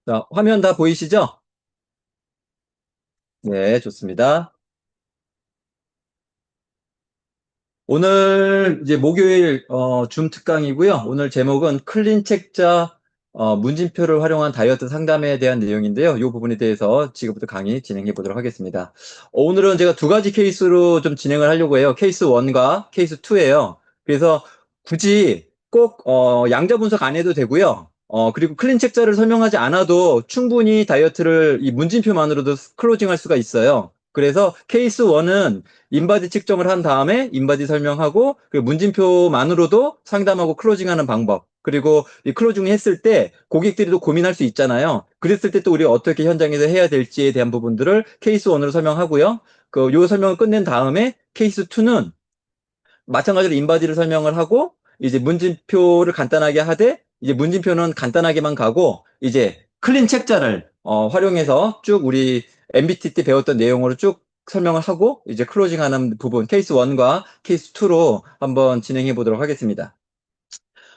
자, 화면 다 보이시죠? 네, 좋습니다. 오늘 이제 목요일 줌 특강이고요. 오늘 제목은 클린 책자 문진표를 활용한 다이어트 상담에 대한 내용인데요. 이 부분에 대해서 지금부터 강의 진행해 보도록 하겠습니다. 오늘은 제가 두 가지 케이스로 좀 진행을 하려고 해요. 케이스 1과 케이스 2예요. 그래서 굳이 꼭 양자 분석 안 해도 되고요. 그리고 클린 책자를 설명하지 않아도 충분히 다이어트를 이 문진표만으로도 클로징할 수가 있어요. 그래서 케이스 1은 인바디 측정을 한 다음에 인바디 설명하고 그리고 문진표만으로도 상담하고 클로징하는 방법. 그리고 이 클로징 했을 때 고객들이 또 고민할 수 있잖아요. 그랬을 때 또 우리가 어떻게 현장에서 해야 될지에 대한 부분들을 케이스 1으로 설명하고요. 요 설명을 끝낸 다음에 케이스 2는 마찬가지로 인바디를 설명을 하고 이제 문진표를 간단하게 하되 이제 문진표는 간단하게만 가고 이제 클린 책자를 활용해서 쭉 우리 MBT 때 배웠던 내용으로 쭉 설명을 하고 이제 클로징하는 부분 케이스 1과 케이스 2로 한번 진행해 보도록 하겠습니다.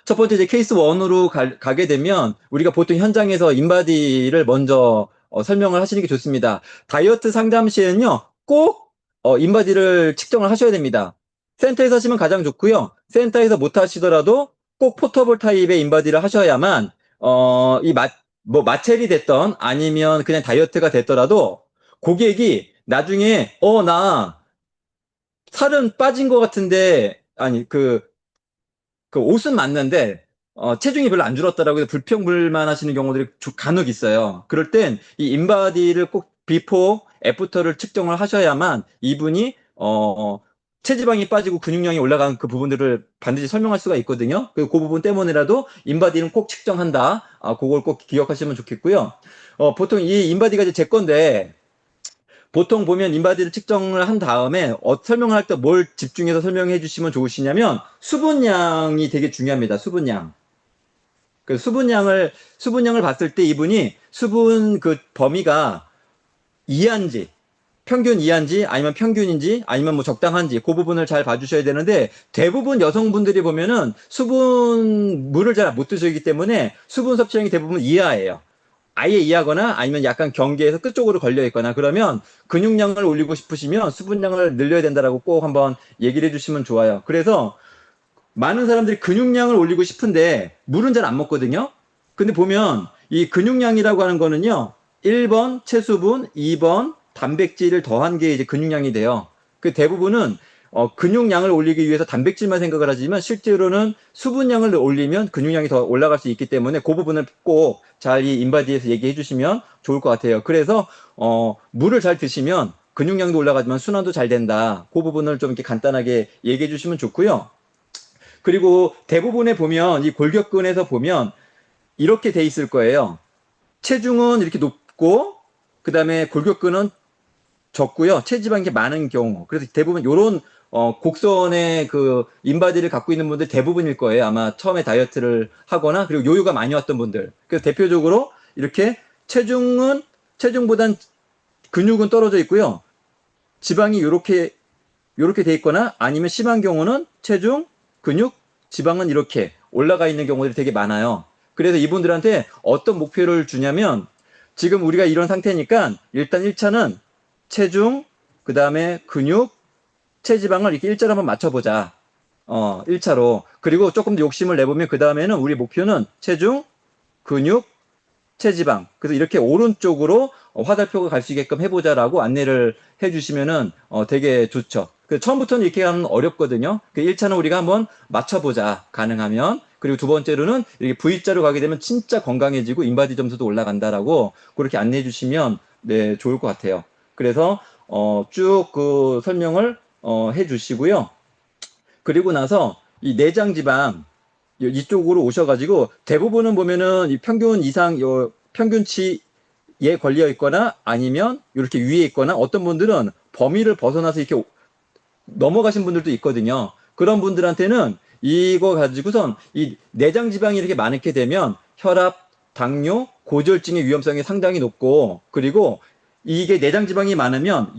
첫 번째 이제 케이스 1으로 가게 되면 우리가 보통 현장에서 인바디를 먼저 설명을 하시는 게 좋습니다. 다이어트 상담 시에는요, 꼭 인바디를 측정을 하셔야 됩니다. 센터에서 하시면 가장 좋고요. 센터에서 못 하시더라도 꼭 포터블 타입의 인바디를 하셔야만 뭐 마찰이 됐던 아니면 그냥 다이어트가 됐더라도 고객이 나중에 나 살은 빠진 것 같은데 아니 그 옷은 맞는데 체중이 별로 안 줄었다라고 해서 불평불만 하시는 경우들이 간혹 있어요. 그럴 땐 이 인바디를 꼭 비포, 애프터를 측정을 하셔야만 이분이 체지방이 빠지고 근육량이 올라간 그 부분들을 반드시 설명할 수가 있거든요. 그 부분 때문에라도 인바디는 꼭 측정한다. 그걸 꼭 기억하시면 좋겠고요. 보통 이 인바디가 이제 제 건데 보통 보면 인바디를 측정을 한 다음에 설명을 할 때 뭘 집중해서 설명해 주시면 좋으시냐면 수분량이 되게 중요합니다. 수분량. 그 수분량을 봤을 때 이분이 수분 그 범위가 이한지 평균 이한지 아니면 평균인지 아니면 뭐 적당한지 그 부분을 잘 봐주셔야 되는데 대부분 여성분들이 보면은 수분 물을 잘 못 드시기 때문에 수분 섭취량이 대부분 이하예요. 아예 이하거나 아니면 약간 경계에서 끝쪽으로 걸려 있거나 그러면 근육량을 올리고 싶으시면 수분량을 늘려야 된다라고 꼭 한번 얘기를 해주시면 좋아요. 그래서 많은 사람들이 근육량을 올리고 싶은데 물은 잘 안 먹거든요. 근데 보면 이 근육량이라고 하는 거는요. 1번 체수분, 2번 단백질을 더한 게 이제 근육량이 돼요. 그 대부분은 근육량을 올리기 위해서 단백질만 생각을 하지만 실제로는 수분량을 올리면 근육량이 더 올라갈 수 있기 때문에 그 부분을 꼭 잘 이 인바디에서 얘기해 주시면 좋을 것 같아요. 그래서 물을 잘 드시면 근육량도 올라가지만 순환도 잘 된다. 그 부분을 좀 이렇게 간단하게 얘기해 주시면 좋고요. 그리고 대부분에 보면 이 골격근에서 보면 이렇게 돼 있을 거예요. 체중은 이렇게 높고 그다음에 골격근은 적고요. 체지방이 많은 경우. 그래서 대부분 요런 곡선의 그 인바디를 갖고 있는 분들 대부분일 거예요. 아마 처음에 다이어트를 하거나 그리고 요요가 많이 왔던 분들. 그래서 대표적으로 이렇게 체중보단 근육은 떨어져 있고요. 지방이 요렇게 돼 있거나 아니면 심한 경우는 체중, 근육, 지방은 이렇게 올라가 있는 경우들이 되게 많아요. 그래서 이분들한테 어떤 목표를 주냐면 지금 우리가 이런 상태니까 일단 1차는 체중, 그 다음에 근육, 체지방을 이렇게 일자로 한번 맞춰보자. 1차로. 그리고 조금 더 욕심을 내보면 그 다음에는 우리 목표는 체중, 근육, 체지방. 그래서 이렇게 오른쪽으로 화살표가 갈 수 있게끔 해보자라고 안내를 해주시면은 되게 좋죠. 처음부터는 이렇게 하면 어렵거든요. 1차는 우리가 한번 맞춰보자. 가능하면. 그리고 두 번째로는 이렇게 V자로 가게 되면 진짜 건강해지고 인바디 점수도 올라간다라고 그렇게 안내해 주시면 네, 좋을 것 같아요. 그래서 쭉 그 설명을 해 주시고요. 그리고 나서 이 내장 지방 이쪽으로 오셔가지고 대부분은 보면은 이 평균 이상 평균치에 걸려 있거나 아니면 이렇게 위에 있거나 어떤 분들은 범위를 벗어나서 이렇게 넘어가신 분들도 있거든요. 그런 분들한테는 이거 가지고선 이 내장 지방이 이렇게 많게 되면 혈압, 당뇨, 고지혈증의 위험성이 상당히 높고 그리고 이게 내장 지방이 많으면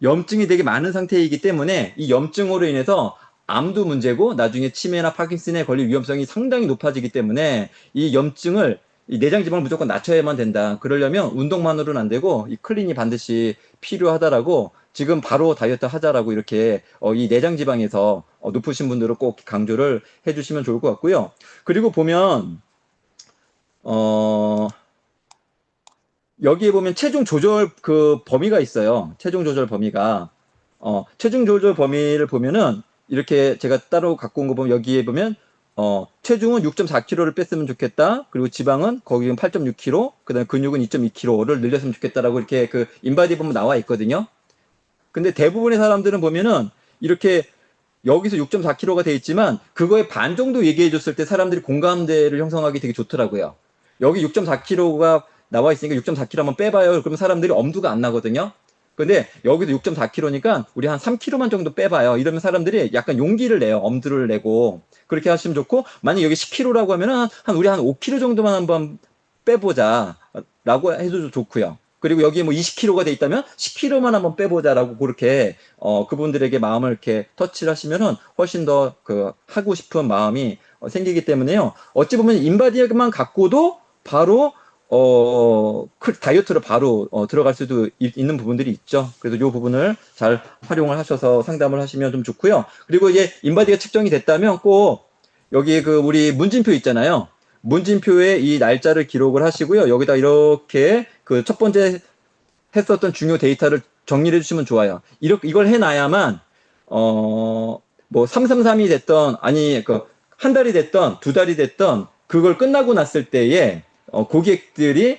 염증이 되게 많은 상태이기 때문에 이 염증으로 인해서 암도 문제고 나중에 치매나 파킨슨에 걸릴 위험성이 상당히 높아지기 때문에 이 염증을 이 내장 지방을 무조건 낮춰야만 된다. 그러려면 운동만으로는 안 되고 이 클린이 반드시 필요하다라고 지금 바로 다이어트 하자라고 이렇게 이 내장 지방에서 높으신 분들은 꼭 강조를 해주시면 좋을 것 같고요. 그리고 보면 어, 여기에 보면 체중 조절 그 범위가 있어요. 체중 조절 범위가. 체중 조절 범위를 보면은 이렇게 제가 따로 갖고 온 거 보면 여기에 보면 체중은 6.4kg를 뺐으면 좋겠다. 그리고 지방은 거기는 8.6kg, 그다음에 근육은 2.2kg를 늘렸으면 좋겠다라고 이렇게 그 인바디 보면 나와 있거든요. 근데 대부분의 사람들은 보면은 이렇게 여기서 6.4kg가 돼 있지만 그거의 반 정도 얘기해 줬을 때 사람들이 공감대를 형성하기 되게 좋더라고요. 여기 6.4kg가 나와 있으니까 6.4kg 한번 빼봐요. 그러면 사람들이 엄두가 안 나거든요. 근데 여기도 6.4kg니까 우리 한 3kg만 정도 빼봐요. 이러면 사람들이 약간 용기를 내요. 엄두를 내고. 그렇게 하시면 좋고, 만약 여기 10kg라고 하면은 우리 한 5kg 정도만 한번 빼보자. 라고 해도 좋고요. 그리고 여기에 뭐 20kg가 돼 있다면 10kg만 한번 빼보자라고 그렇게 그분들에게 마음을 이렇게 터치를 하시면은 훨씬 더 그 하고 싶은 마음이 생기기 때문에요. 어찌 보면 인바디만 갖고도 바로 다이어트로 바로 들어갈 수도 있는 부분들이 있죠. 그래서 이 부분을 잘 활용을 하셔서 상담을 하시면 좀 좋고요. 그리고 이제 인바디가 측정이 됐다면 꼭 여기 그 우리 문진표 있잖아요. 문진표에 이 날짜를 기록을 하시고요. 여기다 이렇게 그 첫 번째 했었던 중요 데이터를 정리를 해주시면 좋아요. 이걸 해놔야만 뭐 333이 됐던 아니 그 한 달이 됐던 두 달이 됐던 그걸 끝나고 났을 때에 고객들이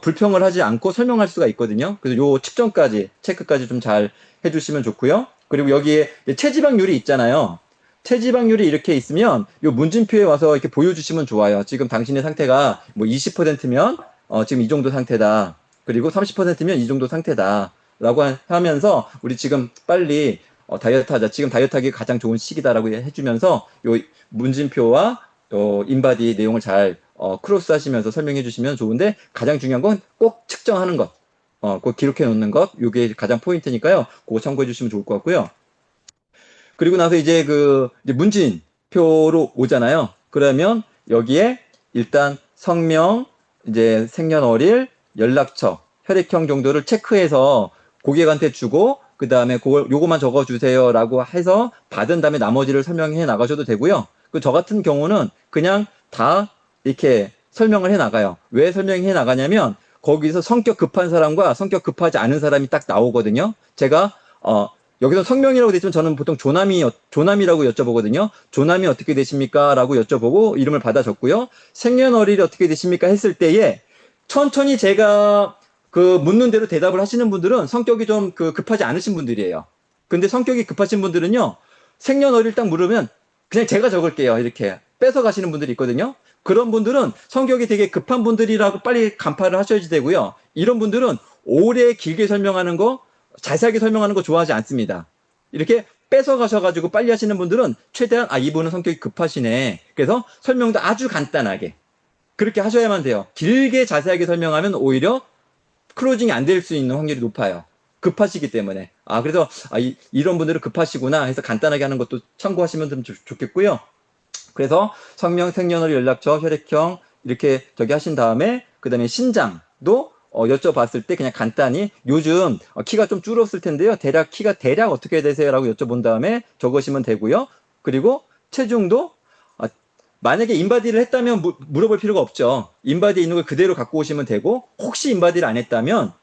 불평을 하지 않고 설명할 수가 있거든요. 그래서 요 측정까지 체크까지 좀 잘 해주시면 좋고요. 그리고 여기에 체지방률이 있잖아요. 체지방률이 이렇게 있으면 요 문진표에 와서 이렇게 보여주시면 좋아요. 지금 당신의 상태가 뭐 20%면 지금 이 정도 상태다. 그리고 30%면 이 정도 상태다. 라고 하면서 우리 지금 빨리 다이어트 하자. 지금 다이어트 하기 가장 좋은 시기다라고 해주면서 요 문진표와 인바디 내용을 잘 크로스 하시면서 설명해 주시면 좋은데 가장 중요한 건 꼭 측정하는 것. 꼭 기록해 놓는 것. 요게 가장 포인트니까요. 그거 참고해 주시면 좋을 것 같고요. 그리고 나서 이제 이제 문진표로 오잖아요. 그러면 여기에 일단 성명, 이제 생년월일, 연락처, 혈액형 정도를 체크해서 고객한테 주고 그 다음에 요거만 적어주세요라고 해서 받은 다음에 나머지를 설명해 나가셔도 되고요. 저 같은 경우는 그냥 다 이렇게 설명을 해 나가요. 왜 설명해 나가냐면 거기서 성격 급한 사람과 성격 급하지 않은 사람이 딱 나오거든요. 제가 여기서 성명이라고 되지만 저는 보통 조남이라고 여쭤보거든요. 조남이 어떻게 되십니까? 라고 여쭤보고 이름을 받아 적고요. 생년월일이 어떻게 되십니까? 했을 때에 천천히 제가 묻는 대로 대답을 하시는 분들은 성격이 좀 급하지 않으신 분들이에요. 근데 성격이 급하신 분들은요. 생년월일 딱 물으면 그냥 제가 적을게요. 이렇게 뺏어 가시는 분들이 있거든요. 그런 분들은 성격이 되게 급한 분들이라고 빨리 간파를 하셔야지 되고요. 이런 분들은 오래 길게 설명하는 거 자세하게 설명하는 거 좋아하지 않습니다. 이렇게 뺏어 가셔가지고 빨리 하시는 분들은 최대한 이분은 성격이 급하시네. 그래서 설명도 아주 간단하게 그렇게 하셔야만 돼요. 길게 자세하게 설명하면 오히려 클로징이 안 될 수 있는 확률이 높아요. 급하시기 때문에. 그래서 이런 분들은 급하시구나 해서 간단하게 하는 것도 참고하시면 좀 좋겠고요. 그래서 성명, 생년월일, 연락처, 혈액형 이렇게 저기 하신 다음에 그 다음에 신장도 여쭤봤을 때 그냥 간단히 요즘 키가 좀 줄었을 텐데요. 키가 대략 어떻게 되세요? 라고 여쭤본 다음에 적으시면 되고요. 그리고 체중도 만약에 인바디를 했다면 물어볼 필요가 없죠. 인바디에 있는 걸 그대로 갖고 오시면 되고 혹시 인바디를 안 했다면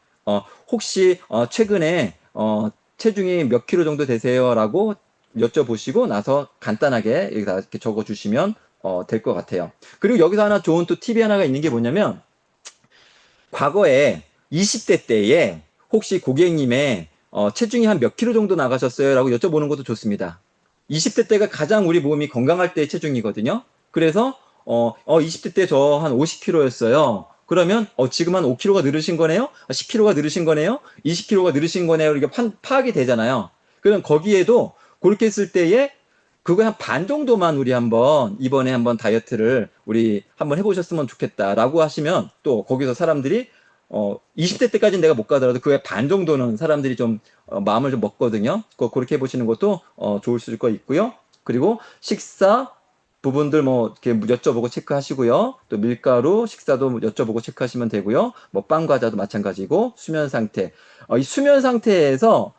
혹시 최근에 체중이 몇 킬로 정도 되세요? 라고 여쭤보시고 나서 간단하게 여기다 이렇게 적어주시면 될 것 같아요. 그리고 여기서 하나 좋은 또 팁이 하나가 있는 게 뭐냐면 과거에 20대 때에 혹시 고객님의 체중이 한 몇 킬로 정도 나가셨어요? 라고 여쭤보는 것도 좋습니다. 20대 때가 가장 우리 몸이 건강할 때의 체중이거든요. 그래서 20대 때 저 한 50kg였어요. 그러면 지금 한 5kg가 늘으신 거네요? 10kg가 늘으신 거네요? 20kg가 늘으신 거네요? 이렇게 파악이 되잖아요. 그럼 거기에도 그렇게 했을 때에 그거 한 반 정도만 우리 이번에 한번 다이어트를 우리 한번 해보셨으면 좋겠다라고 하시면 또 거기서 사람들이 20대 때까지는 내가 못 가더라도 그의 반 정도는 사람들이 좀 마음을 좀 먹거든요. 그렇게 해보시는 것도 좋을 수 있고요. 그리고 식사 부분들 뭐 이렇게 여쭤보고 체크하시고요. 또 밀가루 식사도 여쭤보고 체크하시면 되고요. 뭐 빵 과자도 마찬가지고 수면 상태. 이 수면 상태에서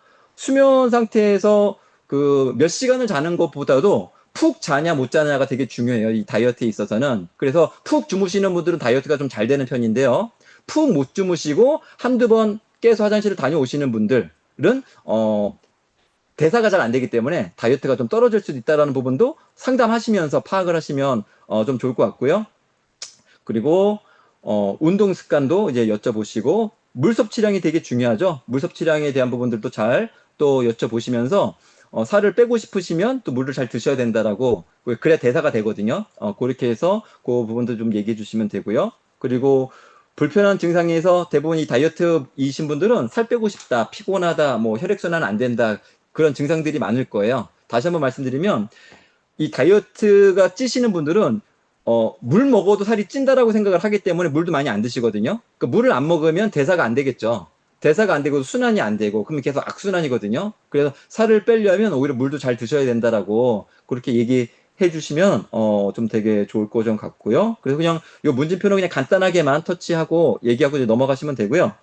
그 몇 시간을 자는 것보다도 푹 자냐 못 자냐가 되게 중요해요. 이 다이어트에 있어서는. 그래서 푹 주무시는 분들은 다이어트가 좀 잘 되는 편인데요. 푹 못 주무시고 한두 번 깨서 화장실을 다녀오시는 분들은 대사가 잘 안 되기 때문에 다이어트가 좀 떨어질 수도 있다라는 부분도 상담하시면서 파악을 하시면 좀 좋을 것 같고요. 그리고 운동 습관도 이제 여쭤보시고 물 섭취량이 되게 중요하죠. 물 섭취량에 대한 부분들도 잘 또 여쭤보시면서 살을 빼고 싶으시면 또 물을 잘 드셔야 된다라고 그래야 대사가 되거든요. 그렇게 해서 그 부분도 좀 얘기해 주시면 되고요. 그리고 불편한 증상에서 대부분 이 다이어트이신 분들은 살 빼고 싶다, 피곤하다, 뭐 혈액순환 안 된다 그런 증상들이 많을 거예요. 다시 한번 말씀드리면 이 다이어트가 찌시는 분들은 물 먹어도 살이 찐다라고 생각을 하기 때문에 물도 많이 안 드시거든요. 그 물을 안 먹으면 대사가 안 되겠죠. 대사가 안 되고 순환이 안 되고 그러면 계속 악순환이거든요. 그래서 살을 빼려면 오히려 물도 잘 드셔야 된다라고 그렇게 얘기해 주시면 좀 되게 좋을 것 좀 같고요. 그래서 그냥 요 문진표는 그냥 간단하게만 터치하고 얘기하고 이제 넘어가시면 되고요.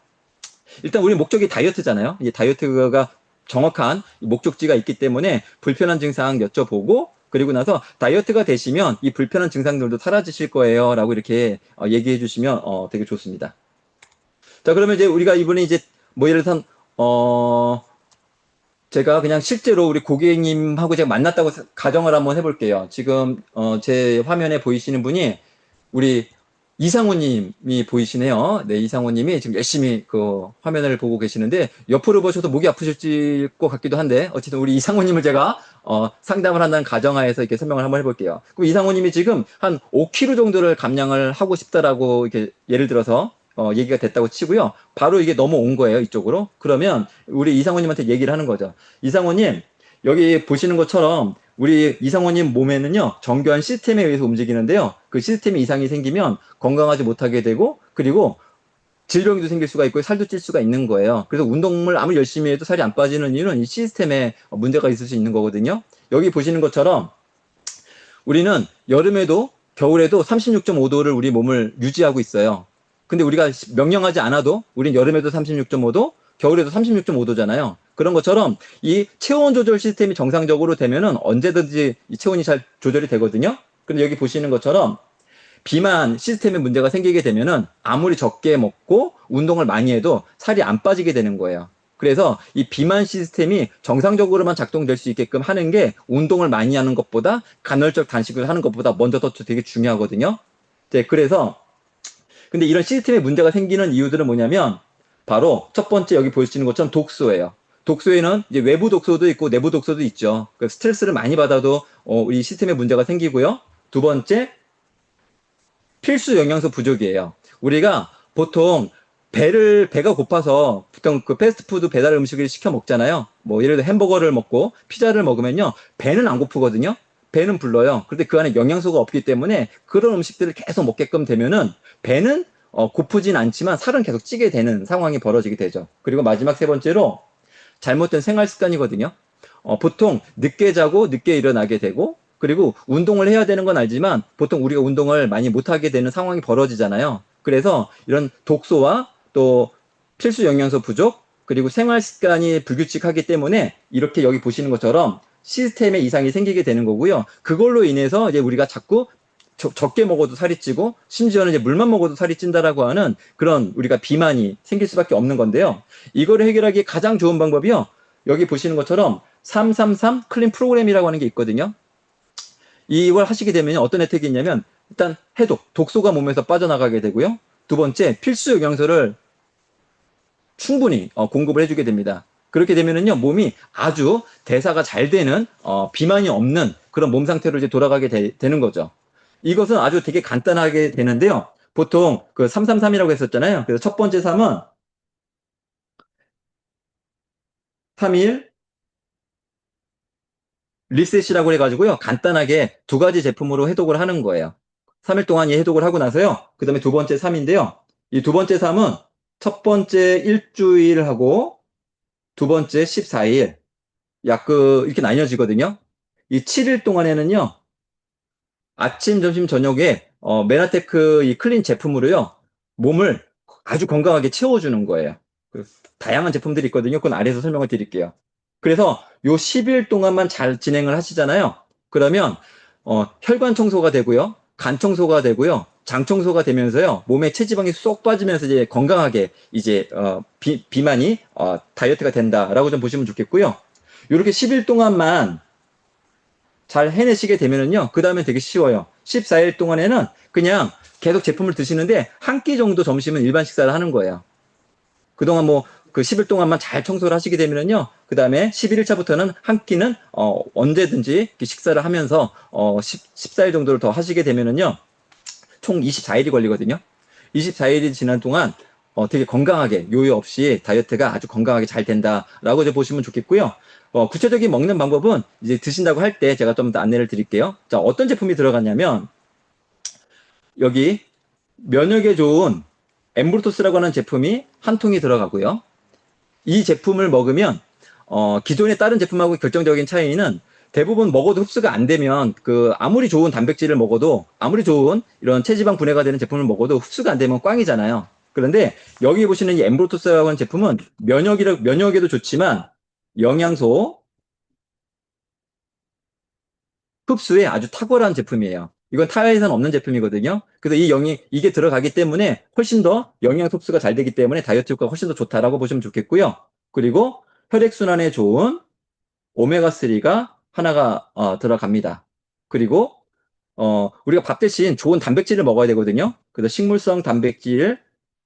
일단 우리 목적이 다이어트잖아요. 이 다이어트가 정확한 목적지가 있기 때문에 불편한 증상 여쭤보고 그리고 나서 다이어트가 되시면 이 불편한 증상들도 사라지실 거예요. 라고 이렇게 얘기해 주시면 되게 좋습니다. 자, 그러면 이제 우리가 이번에 이제 뭐 예를 들어서 제가 그냥 실제로 우리 고객님하고 제가 만났다고 가정을 한번 해볼게요. 지금 제 화면에 보이시는 분이 우리 이상호님이 보이시네요. 네, 이상호님이 지금 열심히 그 화면을 보고 계시는데 옆으로 보셔도 목이 아프실 것 같기도 한데 어쨌든 우리 이상호님을 제가 상담을 한다는 가정하에서 이렇게 설명을 한번 해볼게요. 그럼 이상호님이 지금 한 5kg 정도를 감량을 하고 싶다라고 이렇게 예를 들어서 얘기가 됐다고 치고요. 바로 이게 넘어온 거예요, 이쪽으로. 그러면 우리 이상호님한테 얘기를 하는 거죠. 이상호님, 여기 보시는 것처럼 우리 이상호님 몸에는요, 정교한 시스템에 의해서 움직이는데요. 그 시스템에 이상이 생기면 건강하지 못하게 되고, 그리고 질병도 생길 수가 있고, 살도 찔 수가 있는 거예요. 그래서 운동을 아무리 열심히 해도 살이 안 빠지는 이유는 이 시스템에 문제가 있을 수 있는 거거든요. 여기 보시는 것처럼 우리는 여름에도 겨울에도 36.5도를 우리 몸을 유지하고 있어요. 근데 우리가 명령하지 않아도 우린 여름에도 36.5도, 겨울에도 36.5도잖아요. 그런 것처럼 이 체온 조절 시스템이 정상적으로 되면은 언제든지 이 체온이 잘 조절이 되거든요. 근데 여기 보시는 것처럼 비만 시스템에 문제가 생기게 되면은 아무리 적게 먹고 운동을 많이 해도 살이 안 빠지게 되는 거예요. 그래서 이 비만 시스템이 정상적으로만 작동될 수 있게끔 하는 게 운동을 많이 하는 것보다 간헐적 단식을 하는 것보다 먼저 더 되게 중요하거든요. 네, 그래서 근데 이런 시스템에 문제가 생기는 이유들은 뭐냐면 바로 첫 번째 여기 보시는 것처럼 독소예요. 독소에는 이제 외부 독소도 있고 내부 독소도 있죠. 그 스트레스를 많이 받아도 우리 시스템에 문제가 생기고요. 두 번째 필수 영양소 부족이에요. 우리가 보통 배가 고파서 보통 그 패스트푸드 배달 음식을 시켜 먹잖아요. 뭐 예를 들어 햄버거를 먹고 피자를 먹으면요. 배는 안 고프거든요. 배는 불러요. 그런데 그 안에 영양소가 없기 때문에 그런 음식들을 계속 먹게끔 되면은 배는 고프진 않지만 살은 계속 찌게 되는 상황이 벌어지게 되죠. 그리고 마지막 세 번째로 잘못된 생활 습관이거든요. 보통 늦게 자고 늦게 일어나게 되고 그리고 운동을 해야 되는 건 알지만 보통 우리가 운동을 많이 못하게 되는 상황이 벌어지잖아요. 그래서 이런 독소와 또 필수 영양소 부족 그리고 생활 습관이 불규칙하기 때문에 이렇게 여기 보시는 것처럼 시스템에 이상이 생기게 되는 거고요. 그걸로 인해서 이제 우리가 자꾸 적게 먹어도 살이 찌고 심지어는 이제 물만 먹어도 살이 찐다라고 하는 그런 우리가 비만이 생길 수밖에 없는 건데요. 이거를 해결하기 가장 좋은 방법이요. 여기 보시는 것처럼 333 클린 프로그램이라고 하는 게 있거든요. 이걸 하시게 되면 어떤 혜택이 있냐면 일단 해독, 독소가 몸에서 빠져나가게 되고요. 두 번째 필수 영양소를 충분히 공급을 해주게 됩니다. 그렇게 되면은요 몸이 아주 대사가 잘 되는 비만이 없는 그런 몸 상태로 이제 돌아가게 되는 거죠. 이것은 아주 되게 간단하게 되는데요. 보통 그 333이라고 했었잖아요. 그래서 첫 번째 3은 3일 리셋이라고 해가지고요. 간단하게 두 가지 제품으로 해독을 하는 거예요. 3일 동안 이 해독을 하고 나서요. 그 다음에 두 번째 3인데요. 이 두 번째 3은 첫 번째 일주일하고 두 번째 14일 약 이렇게 나뉘어지거든요. 이 7일 동안에는요, 아침, 점심, 저녁에 메나테크 이 클린 제품으로요, 몸을 아주 건강하게 채워주는 거예요. 그 다양한 제품들이 있거든요. 그건 아래에서 설명을 드릴게요. 그래서 요 10일 동안만 잘 진행을 하시잖아요. 그러면 혈관 청소가 되고요, 간 청소가 되고요, 장 청소가 되면서요, 몸에 체지방이 쏙 빠지면서 이제 건강하게 이제 비만이 다이어트가 된다라고 좀 보시면 좋겠고요. 이렇게 10일 동안만 잘 해내시게 되면은요, 그 다음에 되게 쉬워요. 14일 동안에는 그냥 계속 제품을 드시는데 한 끼 정도 점심은 일반 식사를 하는 거예요. 그동안 뭐 그 10일 동안만 잘 청소를 하시게 되면은요, 그 다음에 11일차부터는 한 끼는 언제든지 식사를 하면서 14일 정도를 더 하시게 되면은요, 총 24일이 걸리거든요. 24일이 지난 동안 되게 건강하게 요요 없이 다이어트가 아주 건강하게 잘 된다라고 이제 보시면 좋겠고요. 구체적인 먹는 방법은 이제 드신다고 할 때 제가 좀 더 안내를 드릴게요. 자, 어떤 제품이 들어갔냐면 여기 면역에 좋은 엠브로토스라고 하는 제품이 한 통이 들어가고요. 이 제품을 먹으면 기존의 다른 제품하고 결정적인 차이는 대부분 먹어도 흡수가 안 되면 그 아무리 좋은 단백질을 먹어도 아무리 좋은 이런 체지방 분해가 되는 제품을 먹어도 흡수가 안 되면 꽝이잖아요. 그런데 여기 보시는 이 엠브로토스라고 하는 제품은 면역에도 좋지만 영양소 흡수에 아주 탁월한 제품이에요. 이건 타회에서는 없는 제품이거든요. 그래서 이게 들어가기 때문에 훨씬 더 영양 흡수가 잘 되기 때문에 다이어트 효과가 훨씬 더 좋다라고 보시면 좋겠고요. 그리고 혈액순환에 좋은 오메가3가 하나가 들어갑니다. 그리고 우리가 밥 대신 좋은 단백질을 먹어야 되거든요. 그래서 식물성 단백질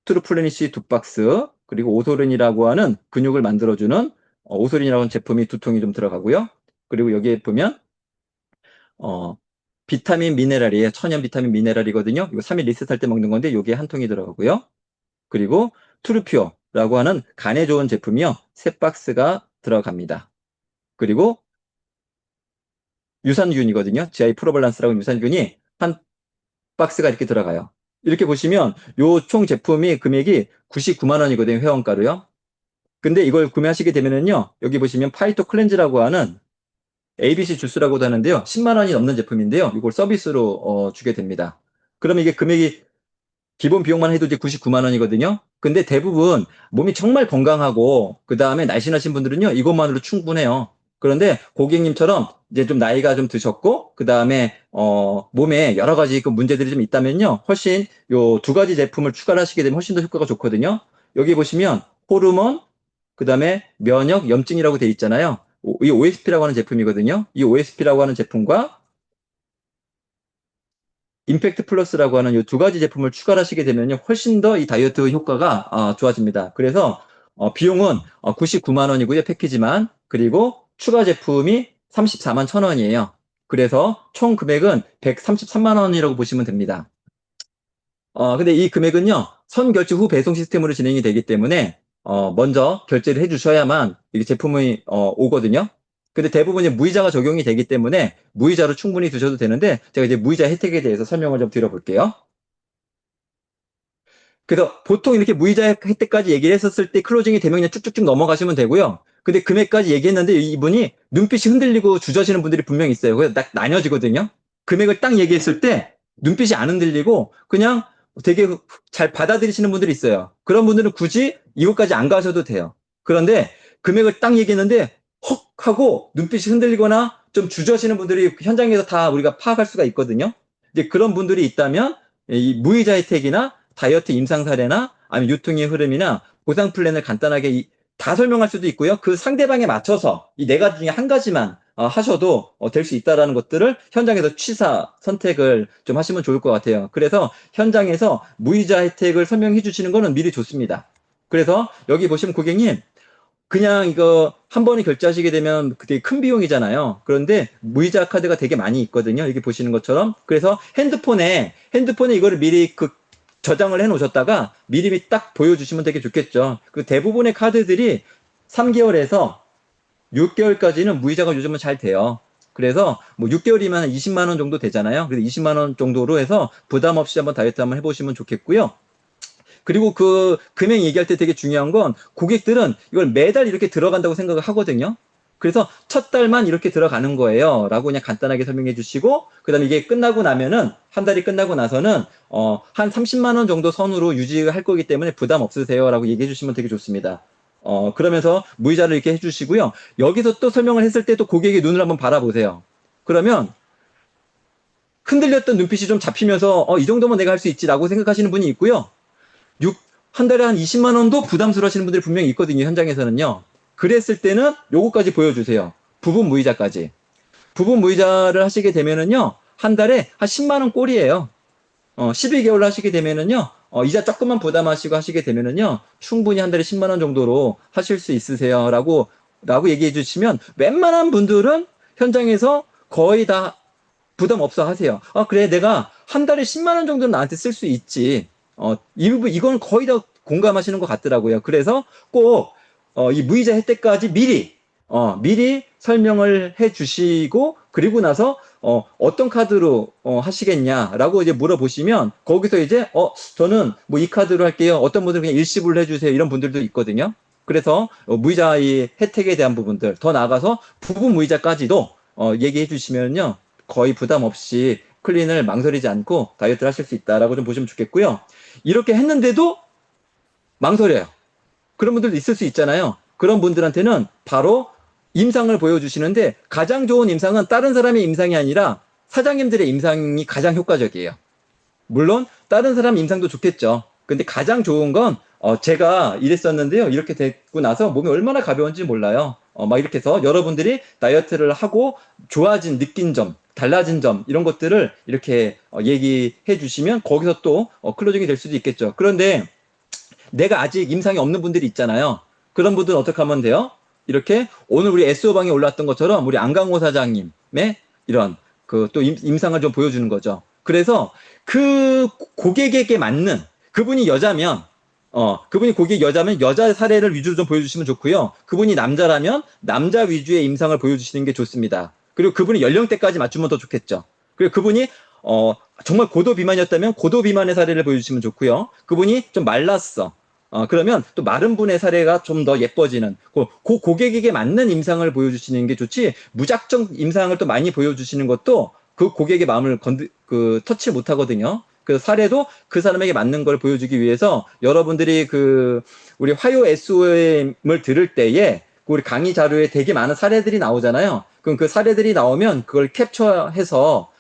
트루플래니시 두 박스, 그리고 오소린이라고 하는 근육을 만들어주는 오소린이라고 하는 제품이 두 통이 좀 들어가고요. 그리고 여기에 보면 어, 비타민 미네랄이에요. 천연 비타민 미네랄이거든요. 이거 3일 리셋할 때 먹는 건데 여기에 한 통이 들어가고요. 그리고 트루퓨어라고 하는 간에 좋은 제품이요. 세 박스가 들어갑니다. 그리고 유산균이거든요. GI 프로밸런스라고 하는 유산균이 한 박스가 이렇게 들어가요. 이렇게 보시면 요 총 제품이 금액이 99만 원이거든요. 회원가로요. 근데 이걸 구매하시게 되면은요. 여기 보시면 파이토 클렌즈라고 하는 ABC 주스라고도 하는데요. 10만 원이 넘는 제품인데요. 이걸 서비스로 주게 됩니다. 그러면 이게 금액이 기본 비용만 해도 이제 99만 원이거든요. 근데 대부분 몸이 정말 건강하고 그 다음에 날씬하신 분들은요, 이것만으로 충분해요. 그런데 고객님처럼 이제 좀 나이가 좀 드셨고 그 다음에 몸에 여러 가지 그 문제들이 좀 있다면요, 훨씬 요 두 가지 제품을 추가를 하시게 되면 훨씬 더 효과가 좋거든요. 여기 보시면 호르몬, 그 다음에 면역, 염증이라고 돼 있잖아요. 이 OSP라고 하는 제품이거든요. 이 OSP라고 하는 제품과 임팩트 플러스라고 하는 이 두 가지 제품을 추가를 하시게 되면요, 훨씬 더 이 다이어트 효과가 좋아집니다. 그래서 비용은 99만 원이고요, 패키지만. 그리고 추가 제품이 34만 천 원이에요. 그래서 총 금액은 133만 원이라고 보시면 됩니다. 근데 이 금액은요, 선결제 후 배송 시스템으로 진행이 되기 때문에, 먼저 결제를 해 주셔야만 이 제품이, 오거든요. 근데 대부분 이제 무이자가 적용이 되기 때문에 무이자로 충분히 드셔도 되는데, 제가 이제 무이자 혜택에 대해서 설명을 좀 드려볼게요. 그래서 보통 이렇게 무이자 혜택까지 얘기를 했었을 때 클로징이 되면 그냥 쭉쭉쭉 넘어가시면 되고요. 근데 금액까지 얘기했는데 이분이 눈빛이 흔들리고 주저하시는 분들이 분명히 있어요. 그래서 딱 나뉘어지거든요. 금액을 딱 얘기했을 때 눈빛이 안 흔들리고 그냥 되게 잘 받아들이시는 분들이 있어요. 그런 분들은 굳이 이것까지 안 가셔도 돼요. 그런데 금액을 딱 얘기했는데 헉 하고 눈빛이 흔들리거나 좀 주저하시는 분들이 현장에서 다 우리가 파악할 수가 있거든요. 이제 그런 분들이 있다면 이 무이자 혜택이나 다이어트 임상 사례나 아니면 유통의 흐름이나 보상 플랜을 간단하게 다 설명할 수도 있고요. 그 상대방에 맞춰서 이 네 가지 중에 한 가지만 하셔도 될 수 있다라는 것들을 현장에서 취사 선택을 좀 하시면 좋을 것 같아요. 그래서 현장에서 무이자 혜택을 설명해 주시는 거는 미리 좋습니다. 그래서 여기 보시면 고객님, 그냥 이거 한 번에 결제하시게 되면 되게 큰 비용이잖아요. 그런데 무이자 카드가 되게 많이 있거든요. 여기 보시는 것처럼. 그래서 핸드폰에 이거를 미리 저장을 해 놓으셨다가 미리 딱 보여주시면 되게 좋겠죠. 그 대부분의 카드들이 3개월에서 6개월까지는 무이자가 요즘은 잘 돼요. 그래서 뭐 6개월이면 20만 원 정도 되잖아요. 그래서 20만 원 정도로 해서 부담 없이 한번 다이어트 한번 해보시면 좋겠고요. 그리고 그 금액 얘기할 때 되게 중요한 건 고객들은 이걸 매달 이렇게 들어간다고 생각을 하거든요. 그래서 첫 달만 이렇게 들어가는 거예요. 라고 그냥 간단하게 설명해 주시고, 그 다음에 이게 끝나고 나면은, 한 달이 끝나고 나서는, 한 30만 원 정도 선으로 유지할 거기 때문에 부담 없으세요. 라고 얘기해 주시면 되게 좋습니다. 그러면서 무이자를 이렇게 해 주시고요. 여기서 또 설명을 했을 때 또 고객의 눈을 한번 바라보세요. 그러면 흔들렸던 눈빛이 좀 잡히면서, 이 정도면 내가 할 수 있지라고 생각하시는 분이 있고요. 한 달에 한 20만 원도 부담스러워하시는 분들이 분명히 있거든요, 현장에서는요. 그랬을 때는 요거까지 보여주세요. 부분 무이자까지. 부분 무이자를 하시게 되면은요, 한 달에 한 10만 원 꼴이에요. 12개월 하시게 되면은요, 이자 조금만 부담하시고 하시게 되면은요, 충분히 한 달에 10만 원 정도로 하실 수 있으세요. 라고 얘기해 주시면, 웬만한 분들은 현장에서 거의 다 부담 없어 하세요. 그래, 내가 한 달에 10만 원 정도는 나한테 쓸 수 있지. 이건 거의 다 공감하시는 것 같더라고요. 그래서 꼭, 이 무이자 혜택까지 미리 설명을 해 주시고, 그리고 나서, 어떤 카드로, 하시겠냐라고 이제 물어보시면, 거기서 이제, 저는 뭐 이 카드로 할게요. 어떤 분들은 그냥 일시불로 해주세요. 이런 분들도 있거든요. 그래서, 무이자의 혜택에 대한 부분들, 더 나아가서 부분 무이자까지도, 얘기해 주시면요. 거의 부담 없이 클린을 망설이지 않고 다이어트를 하실 수 있다라고 좀 보시면 좋겠고요. 이렇게 했는데도 망설여요. 그런 분들도 있을 수 있잖아요. 그런 분들한테는 바로 임상을 보여주시는데 가장 좋은 임상은 다른 사람의 임상이 아니라 사장님들의 임상이 가장 효과적이에요. 물론 다른 사람 임상도 좋겠죠. 근데 가장 좋은 건 제가 이랬었는데요. 이렇게 됐고 나서 몸이 얼마나 가벼운지 몰라요. 막 이렇게 해서 여러분들이 다이어트를 하고 좋아진, 느낀 점, 달라진 점 이런 것들을 이렇게 얘기해 주시면 거기서 또 클로징이 될 수도 있겠죠. 그런데 내가 아직 임상이 없는 분들이 있잖아요. 그런 분들은 어떻게 하면 돼요? 이렇게 오늘 우리 SO방에 올랐던 것처럼 우리 안강호 사장님의 이런 그 또 임상을 좀 보여주는 거죠. 그래서 그 고객에게 맞는 그분이 여자면 그분이 고객 여자면 여자 사례를 위주로 좀 보여주시면 좋고요. 그분이 남자라면 남자 위주의 임상을 보여주시는 게 좋습니다. 그리고 그분이 연령대까지 맞추면 더 좋겠죠. 그리고 그분이 정말 고도 비만이었다면 고도 비만의 사례를 보여주시면 좋고요. 그분이 좀 말랐어. 그러면 또 마른 분의 사례가 좀 더 예뻐지는 그 고객에게 맞는 임상을 보여주시는 게 좋지 무작정 임상을 또 많이 보여주시는 것도 그 고객의 마음을 터치 못 하거든요. 그 사례도 그 사람에게 맞는 걸 보여주기 위해서 여러분들이 우리 화요 SOM을 들을 때에 우리 강의 자료에 되게 많은 사례들이 나오잖아요. 그럼 그 사례들이 나오면 그걸 캡처해서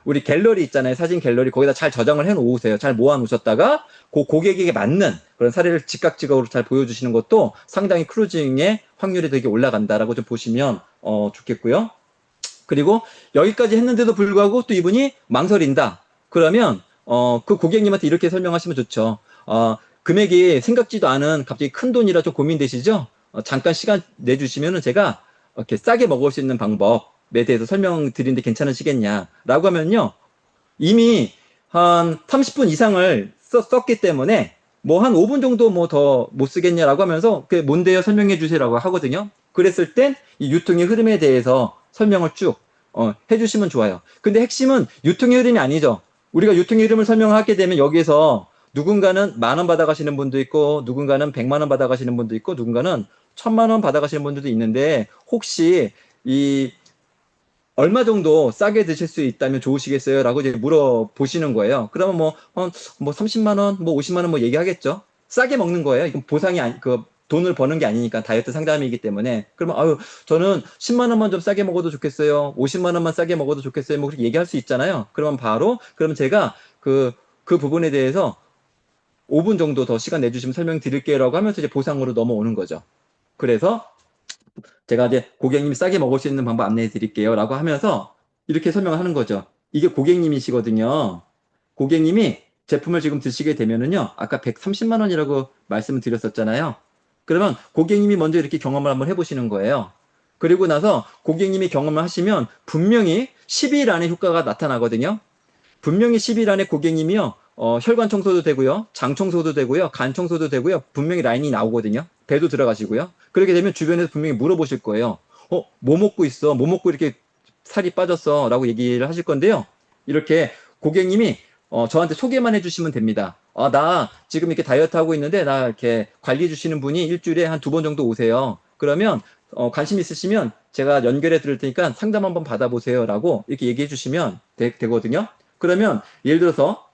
우리 갤러리 있잖아요. 사진 갤러리 거기다 잘 저장을 해 놓으세요. 잘 모아 놓으셨다가 그 고객에게 맞는 그런 사례를 즉각적으로 잘 보여주시는 것도 상당히 클로징의 확률이 되게 올라간다라고 좀 보시면 좋겠고요. 그리고 여기까지 했는데도 불구하고 또 이분이 망설인다. 그러면 그 고객님한테 이렇게 설명하시면 좋죠. 금액이 생각지도 않은 갑자기 큰 돈이라 좀 고민되시죠? 잠깐 시간 내주시면은 제가 이렇게 싸게 먹을 수 있는 방법에 대해서 설명드리는데 괜찮으시겠냐라고 하면요. 이미 한 30분 이상을 썼기 때문에 뭐 한 5분 정도 뭐 더 못 쓰겠냐라고 하면서 그게 뭔데요 설명해 주세요라고 하거든요. 그랬을 땐 이 유통의 흐름에 대해서 설명을 쭉 해주시면 좋아요. 근데 핵심은 유통의 흐름이 아니죠. 우리가 유통의 흐름을 설명하게 되면 여기에서 누군가는 10,000원 받아가시는 분도 있고 누군가는 100만 원 받아가시는 분도 있고 누군가는 1,000만 원 받아가시는 분들도 있는데 혹시 얼마 정도 싸게 드실 수 있다면 좋으시겠어요? 라고 이제 물어보시는 거예요. 그러면 뭐 30만 원, 뭐 50만 원 뭐 얘기하겠죠? 싸게 먹는 거예요. 이건 보상이 돈을 버는 게 아니니까 다이어트 상담이기 때문에. 그러면 저는 10만 원만 좀 싸게 먹어도 좋겠어요. 50만 원만 싸게 먹어도 좋겠어요. 뭐 그렇게 얘기할 수 있잖아요. 그러면 제가 그 부분에 대해서 5분 정도 더 시간 내주시면 설명드릴게요. 라고 하면서 이제 보상으로 넘어오는 거죠. 그래서 제가 이제 고객님이 싸게 먹을 수 있는 방법 안내해 드릴게요. 라고 하면서 이렇게 설명을 하는 거죠. 이게 고객님이시거든요. 고객님이 제품을 지금 드시게 되면은요. 아까 130만 원이라고 말씀을 드렸었잖아요. 그러면 고객님이 먼저 이렇게 경험을 한번 해보시는 거예요. 그리고 나서 고객님이 경험을 하시면 분명히 10일 안에 효과가 나타나거든요. 분명히 10일 안에 고객님이요. 혈관 청소도 되고요. 장 청소도 되고요. 간 청소도 되고요. 분명히 라인이 나오거든요. 배도 들어가시고요. 그렇게 되면 주변에서 분명히 물어보실 거예요. 뭐 먹고 있어? 뭐 먹고 이렇게 살이 빠졌어? 라고 얘기를 하실 건데요. 이렇게 고객님이 저한테 소개만 해주시면 됩니다. 나 지금 이렇게 다이어트 하고 있는데 나 이렇게 관리해 주시는 분이 일주일에 한 2번 정도 오세요. 그러면 관심 있으시면 제가 연결해 드릴 테니까 상담 한번 받아보세요라고 이렇게 얘기해 주시면 되거든요. 그러면 예를 들어서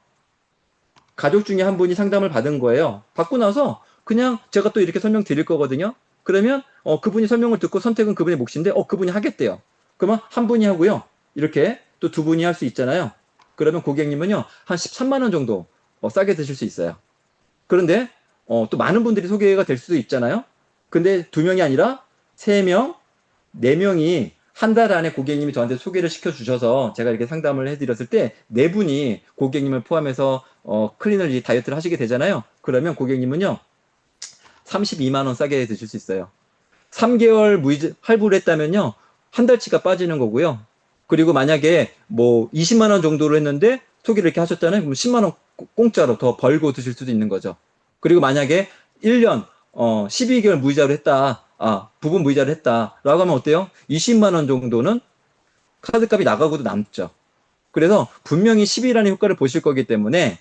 가족 중에 한 분이 상담을 받은 거예요. 받고 나서 그냥 제가 또 이렇게 설명드릴 거거든요. 그러면 그분이 설명을 듣고 선택은 그분의 몫인데 그분이 하겠대요. 그러면 한 분이 하고요. 이렇게 또 두 분이 할 수 있잖아요. 그러면 고객님은요. 한 13만 원 정도 싸게 드실 수 있어요. 그런데 또 많은 분들이 소개가 될 수도 있잖아요. 근데 두 명이 아니라 세 명, 네 명이 한 달 안에 고객님이 저한테 소개를 시켜주셔서 제가 이렇게 상담을 해드렸을 때 네 분이 고객님을 포함해서 클린을 이 다이어트를 하시게 되잖아요. 그러면 고객님은요 32만 원 싸게 드실 수 있어요. 3개월 할부를 했다면요 한 달치가 빠지는 거고요. 그리고 만약에 뭐 20만 원 정도로 했는데 소개를 이렇게 하셨잖아요. 그럼 10만 원 공짜로 더 벌고 드실 수도 있는 거죠. 그리고 만약에 1년 12개월 무이자로 했다. 부분 무이자를 했다라고 하면 어때요? 20만 원 정도는 카드값이 나가고도 남죠. 그래서 분명히 10이라는 효과를 보실 거기 때문에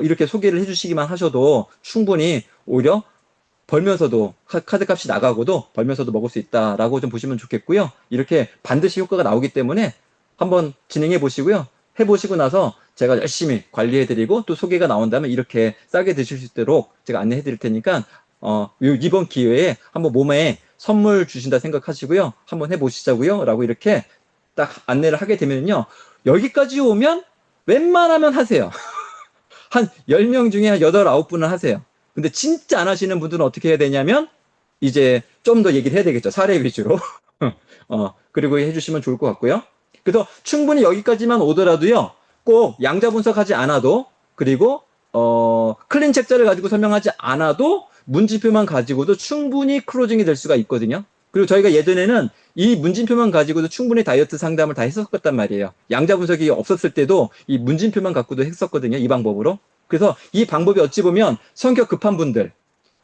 이렇게 소개를 해주시기만 하셔도 충분히 오히려 벌면서도 카드값이 나가고도 벌면서도 먹을 수 있다라고 좀 보시면 좋겠고요. 이렇게 반드시 효과가 나오기 때문에 한번 진행해 보시고요. 해보시고 나서 제가 열심히 관리해드리고 또 소개가 나온다면 이렇게 싸게 드실 수 있도록 제가 안내해 드릴 테니까 이번 기회에 한번 몸에 선물 주신다 생각하시고요. 한번 해보시자고요. 라고 이렇게 딱 안내를 하게 되면요. 여기까지 오면 웬만하면 하세요. 한 10명 중에 한 8, 9분은 하세요. 근데 진짜 안 하시는 분들은 어떻게 해야 되냐면 이제 좀 더 얘기를 해야 되겠죠. 사례 위주로. 그리고 해주시면 좋을 것 같고요. 그래서 충분히 여기까지만 오더라도요. 꼭 양자 분석하지 않아도 그리고 클린 책자를 가지고 설명하지 않아도 문진표만 가지고도 충분히 클로징이 될 수가 있거든요. 그리고 저희가 예전에는 이 문진표만 가지고도 충분히 다이어트 상담을 다 했었단 말이에요. 양자 분석이 없었을 때도 이 문진표만 갖고도 했었거든요. 이 방법으로. 그래서 이 방법이 어찌 보면 성격 급한 분들,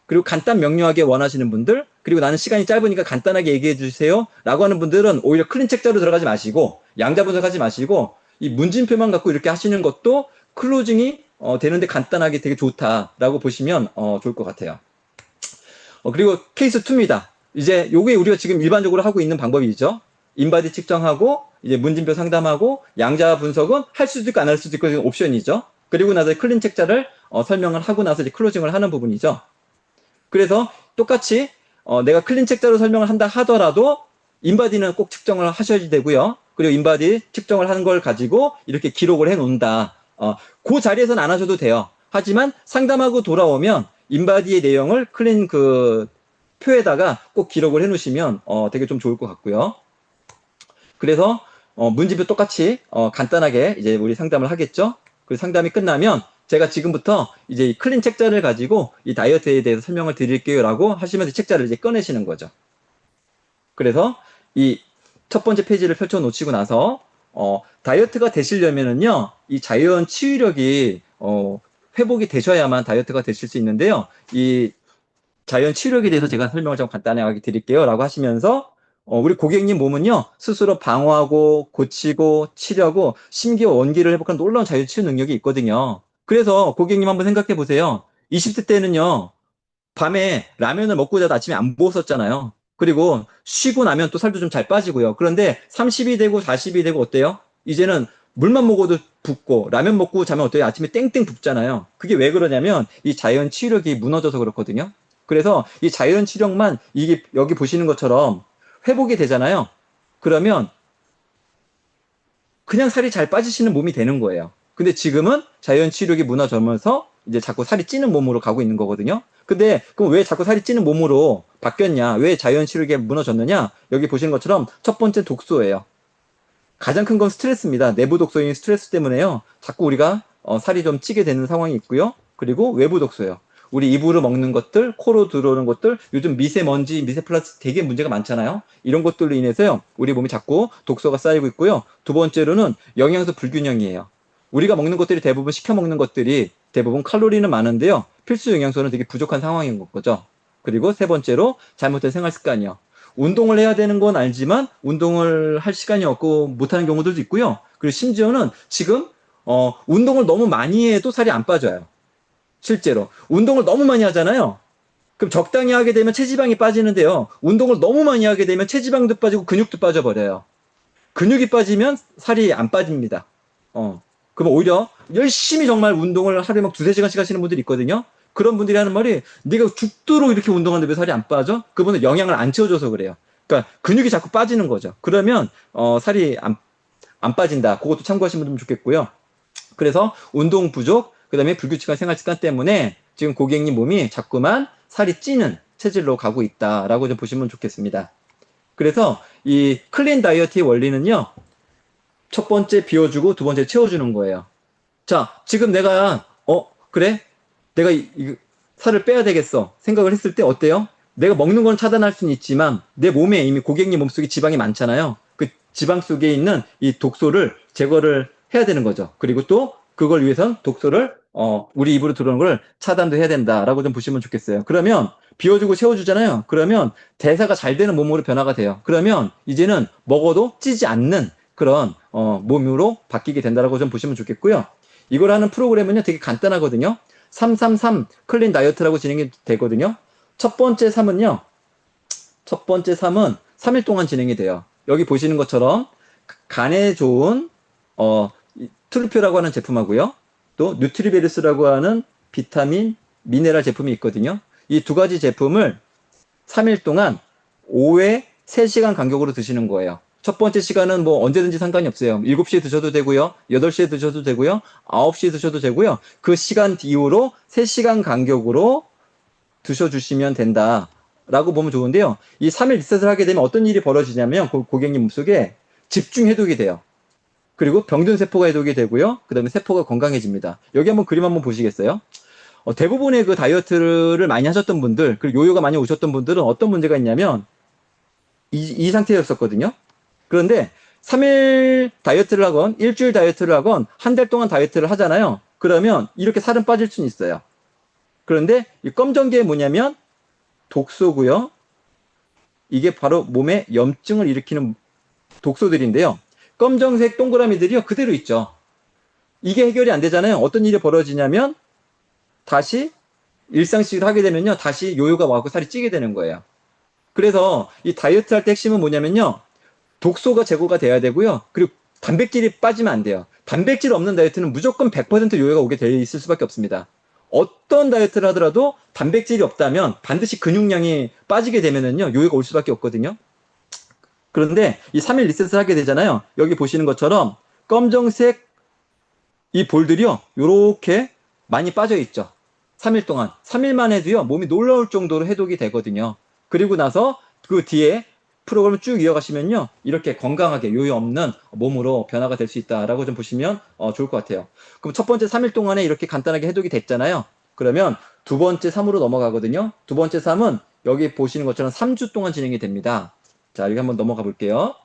그리고 간단 명료하게 원하시는 분들, 그리고 나는 시간이 짧으니까 간단하게 얘기해 주세요 라고 하는 분들은 오히려 클린 책자로 들어가지 마시고 양자 분석하지 마시고 이 문진표만 갖고 이렇게 하시는 것도 클로징이 되는데 간단하게 되게 좋다라고 보시면 좋을 것 같아요. 그리고 케이스 2입니다. 이제 요게 우리가 지금 일반적으로 하고 있는 방법이죠. 인바디 측정하고 이제 문진표 상담하고 양자 분석은 할 수도 있고 안 할 수도 있고 옵션이죠. 그리고 나서 클린 책자를 설명을 하고 나서 이제 클로징을 하는 부분이죠. 그래서 똑같이 내가 클린 책자로 설명을 한다 하더라도 인바디는 꼭 측정을 하셔야 되고요. 그리고 인바디 측정을 하는 걸 가지고 이렇게 기록을 해 놓는다. 그 자리에서는 안 하셔도 돼요. 하지만 상담하고 돌아오면 인바디의 내용을 클린 그 표에다가 꼭 기록을 해 놓으시면 되게 좀 좋을 것 같고요. 그래서 문진표 똑같이 간단하게 이제 우리 상담을 하겠죠. 그 상담이 끝나면 제가 지금부터 이제 이 클린 책자를 가지고 이 다이어트에 대해서 설명을 드릴게요 라고 하시면서 책자를 이제 꺼내시는 거죠. 그래서 이 첫 번째 페이지를 펼쳐 놓치고 나서 다이어트가 되시려면은요 이 자연 치유력이 회복이 되셔야만 다이어트가 되실 수 있는데요. 이 자연 치유력에 대해서 제가 설명을 좀 간단하게 드릴게요 라고 하시면서 우리 고객님 몸은요 스스로 방어하고 고치고 치료하고 심기와 원기를 회복하는 놀라운 자연 치유 능력이 있거든요. 그래서 고객님 한번 생각해 보세요. 20대 때는요 밤에 라면을 먹고 자도 아침에 안 부었었잖아요. 그리고 쉬고 나면 또 살도 좀 잘 빠지고요. 그런데 30이 되고 40이 되고 어때요? 이제는 물만 먹어도 붓고 라면 먹고 자면 어때요? 아침에 땡땡 붓잖아요. 그게 왜 그러냐면 이 자연 치유력이 무너져서 그렇거든요. 그래서 이 자연 치유력만 이게 여기 보시는 것처럼 회복이 되잖아요. 그러면 그냥 살이 잘 빠지시는 몸이 되는 거예요. 근데 지금은 자연 치유력이 무너지면서 이제 자꾸 살이 찌는 몸으로 가고 있는 거거든요. 근데 그럼 왜 자꾸 살이 찌는 몸으로 바뀌었냐? 왜 자연 치유력이 무너졌느냐? 여기 보시는 것처럼 첫 번째 독소예요. 가장 큰 건 스트레스입니다. 내부 독소인 스트레스 때문에요. 자꾸 우리가 살이 좀 찌게 되는 상황이 있고요. 그리고 외부 독소예요. 우리 입으로 먹는 것들, 코로 들어오는 것들, 요즘 미세먼지, 미세플라스틱 되게 문제가 많잖아요. 이런 것들로 인해서요. 우리 몸이 자꾸 독소가 쌓이고 있고요. 두 번째로는 영양소 불균형이에요. 우리가 먹는 것들이 대부분 시켜 먹는 것들이 대부분 칼로리는 많은데요. 필수 영양소는 되게 부족한 상황인 거죠. 그리고 세 번째로 잘못된 생활 습관이요. 운동을 해야 되는 건 알지만 운동을 할 시간이 없고 못하는 경우들도 있고요. 그리고 심지어는 지금 운동을 너무 많이 해도 살이 안 빠져요. 실제로 운동을 너무 많이 하잖아요. 그럼 적당히 하게 되면 체지방이 빠지는데요. 운동을 너무 많이 하게 되면 체지방도 빠지고 근육도 빠져버려요. 근육이 빠지면 살이 안 빠집니다. 어. 그럼 오히려 열심히 정말 운동을 하루에 막 두세 시간씩 하시는 분들이 있거든요. 그런 분들이 하는 말이 네가 죽도록 이렇게 운동하는데 왜 살이 안 빠져? 그분은 영양을 안 채워줘서 그래요. 그러니까 근육이 자꾸 빠지는 거죠. 그러면 살이 안 빠진다. 그것도 참고하시면 좀 좋겠고요. 그래서 운동 부족, 그다음에 불규칙한 생활 습관 때문에 지금 고객님 몸이 자꾸만 살이 찌는 체질로 가고 있다라고 좀 보시면 좋겠습니다. 그래서 이 클린 다이어트의 원리는요. 첫 번째 비워주고 두 번째 채워주는 거예요. 자, 지금 내가 그래? 내가 살을 빼야 되겠어 생각을 했을 때 어때요? 내가 먹는 건 차단할 수는 있지만 내 몸에 이미 고객님 몸속에 지방이 많잖아요. 그 지방 속에 있는 이 독소를 제거를 해야 되는 거죠. 그리고 또 그걸 위해선 독소를 우리 입으로 들어오는 걸 차단도 해야 된다라고 좀 보시면 좋겠어요. 그러면 비워주고 채워주잖아요. 그러면 대사가 잘 되는 몸으로 변화가 돼요. 그러면 이제는 먹어도 찌지 않는 그런 몸으로 바뀌게 된다라고 좀 보시면 좋겠고요. 이걸 하는 프로그램은요 되게 간단하거든요. 333 클린 다이어트라고 진행이 되거든요. 첫 번째 3은요. 첫 번째 3은 3일 동안 진행이 돼요. 여기 보시는 것처럼 간에 좋은 트루표라고 하는 제품하고요. 또 뉴트리베리스라고 하는 비타민, 미네랄 제품이 있거든요. 이 두 가지 제품을 3일 동안 5회 3시간 간격으로 드시는 거예요. 첫 번째 시간은 뭐 언제든지 상관이 없어요. 7시에 드셔도 되고요. 8시에 드셔도 되고요. 9시에 드셔도 되고요. 그 시간 이후로 3시간 간격으로 드셔주시면 된다라고 보면 좋은데요. 이 3일 리셋을 하게 되면 어떤 일이 벌어지냐면 고객님 몸속에 집중 해독이 돼요. 그리고 병든 세포가 해독이 되고요. 그 다음에 세포가 건강해집니다. 여기 한번 그림 한번 보시겠어요? 대부분의 그 다이어트를 많이 하셨던 분들, 그리고 요요가 많이 오셨던 분들은 어떤 문제가 있냐면 이 상태였었거든요. 그런데 3일 다이어트를 하건 일주일 다이어트를 하건 한 달 동안 다이어트를 하잖아요. 그러면 이렇게 살은 빠질 수는 있어요. 그런데 이 검정게 뭐냐면 독소고요. 이게 바로 몸에 염증을 일으키는 독소들인데요. 검정색 동그라미들이요 그대로 있죠. 이게 해결이 안 되잖아요. 어떤 일이 벌어지냐면 다시 일상식을 하게 되면요 다시 요요가 와고 살이 찌게 되는 거예요. 그래서 이 다이어트 할 때 핵심은 뭐냐면요 독소가 제거가 돼야 되고요. 그리고 단백질이 빠지면 안 돼요. 단백질 없는 다이어트는 무조건 100% 요요가 오게 돼 있을 수밖에 없습니다. 어떤 다이어트를 하더라도 단백질이 없다면 반드시 근육량이 빠지게 되면은요 요요가 올 수밖에 없거든요. 그런데 이 3일 리셋을 하게 되잖아요. 여기 보시는 것처럼 검정색 이 볼들이요 요렇게 많이 빠져 있죠. 3일 동안 3일만 해도요 몸이 놀라울 정도로 해독이 되거든요. 그리고 나서 그 뒤에 프로그램을 쭉 이어가시면요 이렇게 건강하게 요요 없는 몸으로 변화가 될 수 있다라고 좀 보시면 좋을 것 같아요. 그럼 첫 번째 3일 동안에 이렇게 간단하게 해독이 됐잖아요. 그러면 두 번째 3으로 넘어가거든요. 두 번째 3은 여기 보시는 것처럼 3주 동안 진행이 됩니다. 자 여기 한번 넘어가 볼게요.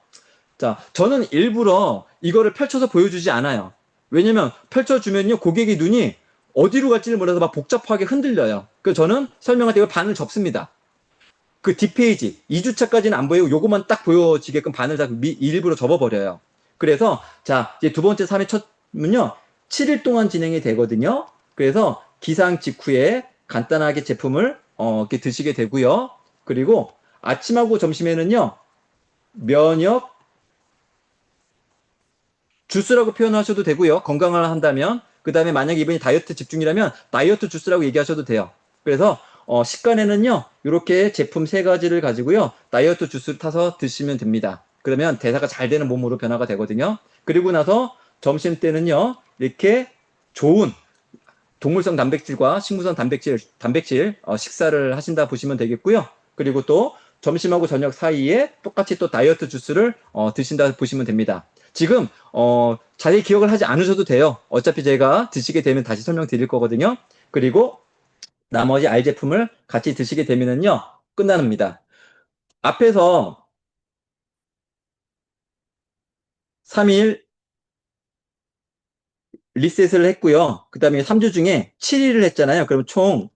자 저는 일부러 이거를 펼쳐서 보여주지 않아요. 왜냐면 펼쳐주면요 고객의 눈이 어디로 갈지를 몰라서 막 복잡하게 흔들려요. 그래서 저는 설명할 때 이걸 반을 접습니다. 그 뒷페이지 2주차까지는 안 보이고 요것만 딱 보여지게끔 반을 다 일부러 접어버려요. 그래서 자 이제 두 번째 3회 첫은요 7일 동안 진행이 되거든요. 그래서 기상 직후에 간단하게 제품을 이렇게 드시게 되고요. 그리고 아침하고 점심에는요 면역 주스라고 표현하셔도 되고요. 건강을 한다면 그 다음에 만약에 이분이 다이어트 집중이라면 다이어트 주스라고 얘기하셔도 돼요. 그래서 식간에는요 이렇게 제품 세 가지를 가지고요 다이어트 주스를 타서 드시면 됩니다. 그러면 대사가 잘 되는 몸으로 변화가 되거든요. 그리고 나서 점심 때는요 이렇게 좋은 동물성 단백질과 식물성 단백질 식사를 하신다 보시면 되겠고요. 그리고 또 점심하고 저녁 사이에 똑같이 또 다이어트 주스를 드신다 보시면 됩니다. 지금 자세히 기억을 하지 않으셔도 돼요. 어차피 제가 드시게 되면 다시 설명드릴 거거든요. 그리고 나머지 알 제품을 같이 드시게 되면은요 끝납니다. 앞에서 3일 리셋을 했고요. 그 다음에 3주 중에 7일을 했잖아요. 그럼 총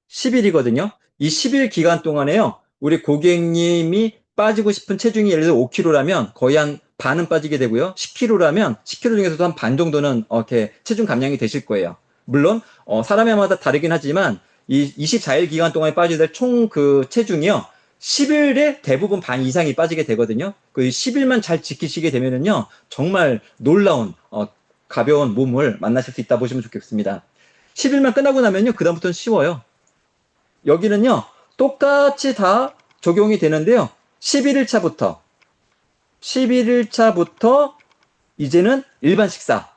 10일이거든요. 이 10일 기간 동안에요. 우리 고객님이 빠지고 싶은 체중이 예를 들어 5kg라면 거의 한 반은 빠지게 되고요. 10kg라면 10kg 중에서도 한 반 정도는 이렇게 체중 감량이 되실 거예요. 물론 사람마다 다르긴 하지만 이 24일 기간 동안에 빠져야 될 총 그 체중이요. 10일에 대부분 반 이상이 빠지게 되거든요. 그 10일만 잘 지키시게 되면은요. 정말 놀라운 가벼운 몸을 만나실 수 있다 보시면 좋겠습니다. 10일만 끝나고 나면요. 그다음부터는 쉬워요. 여기는요. 똑같이 다 적용이 되는데요. 11일차부터 이제는 일반 식사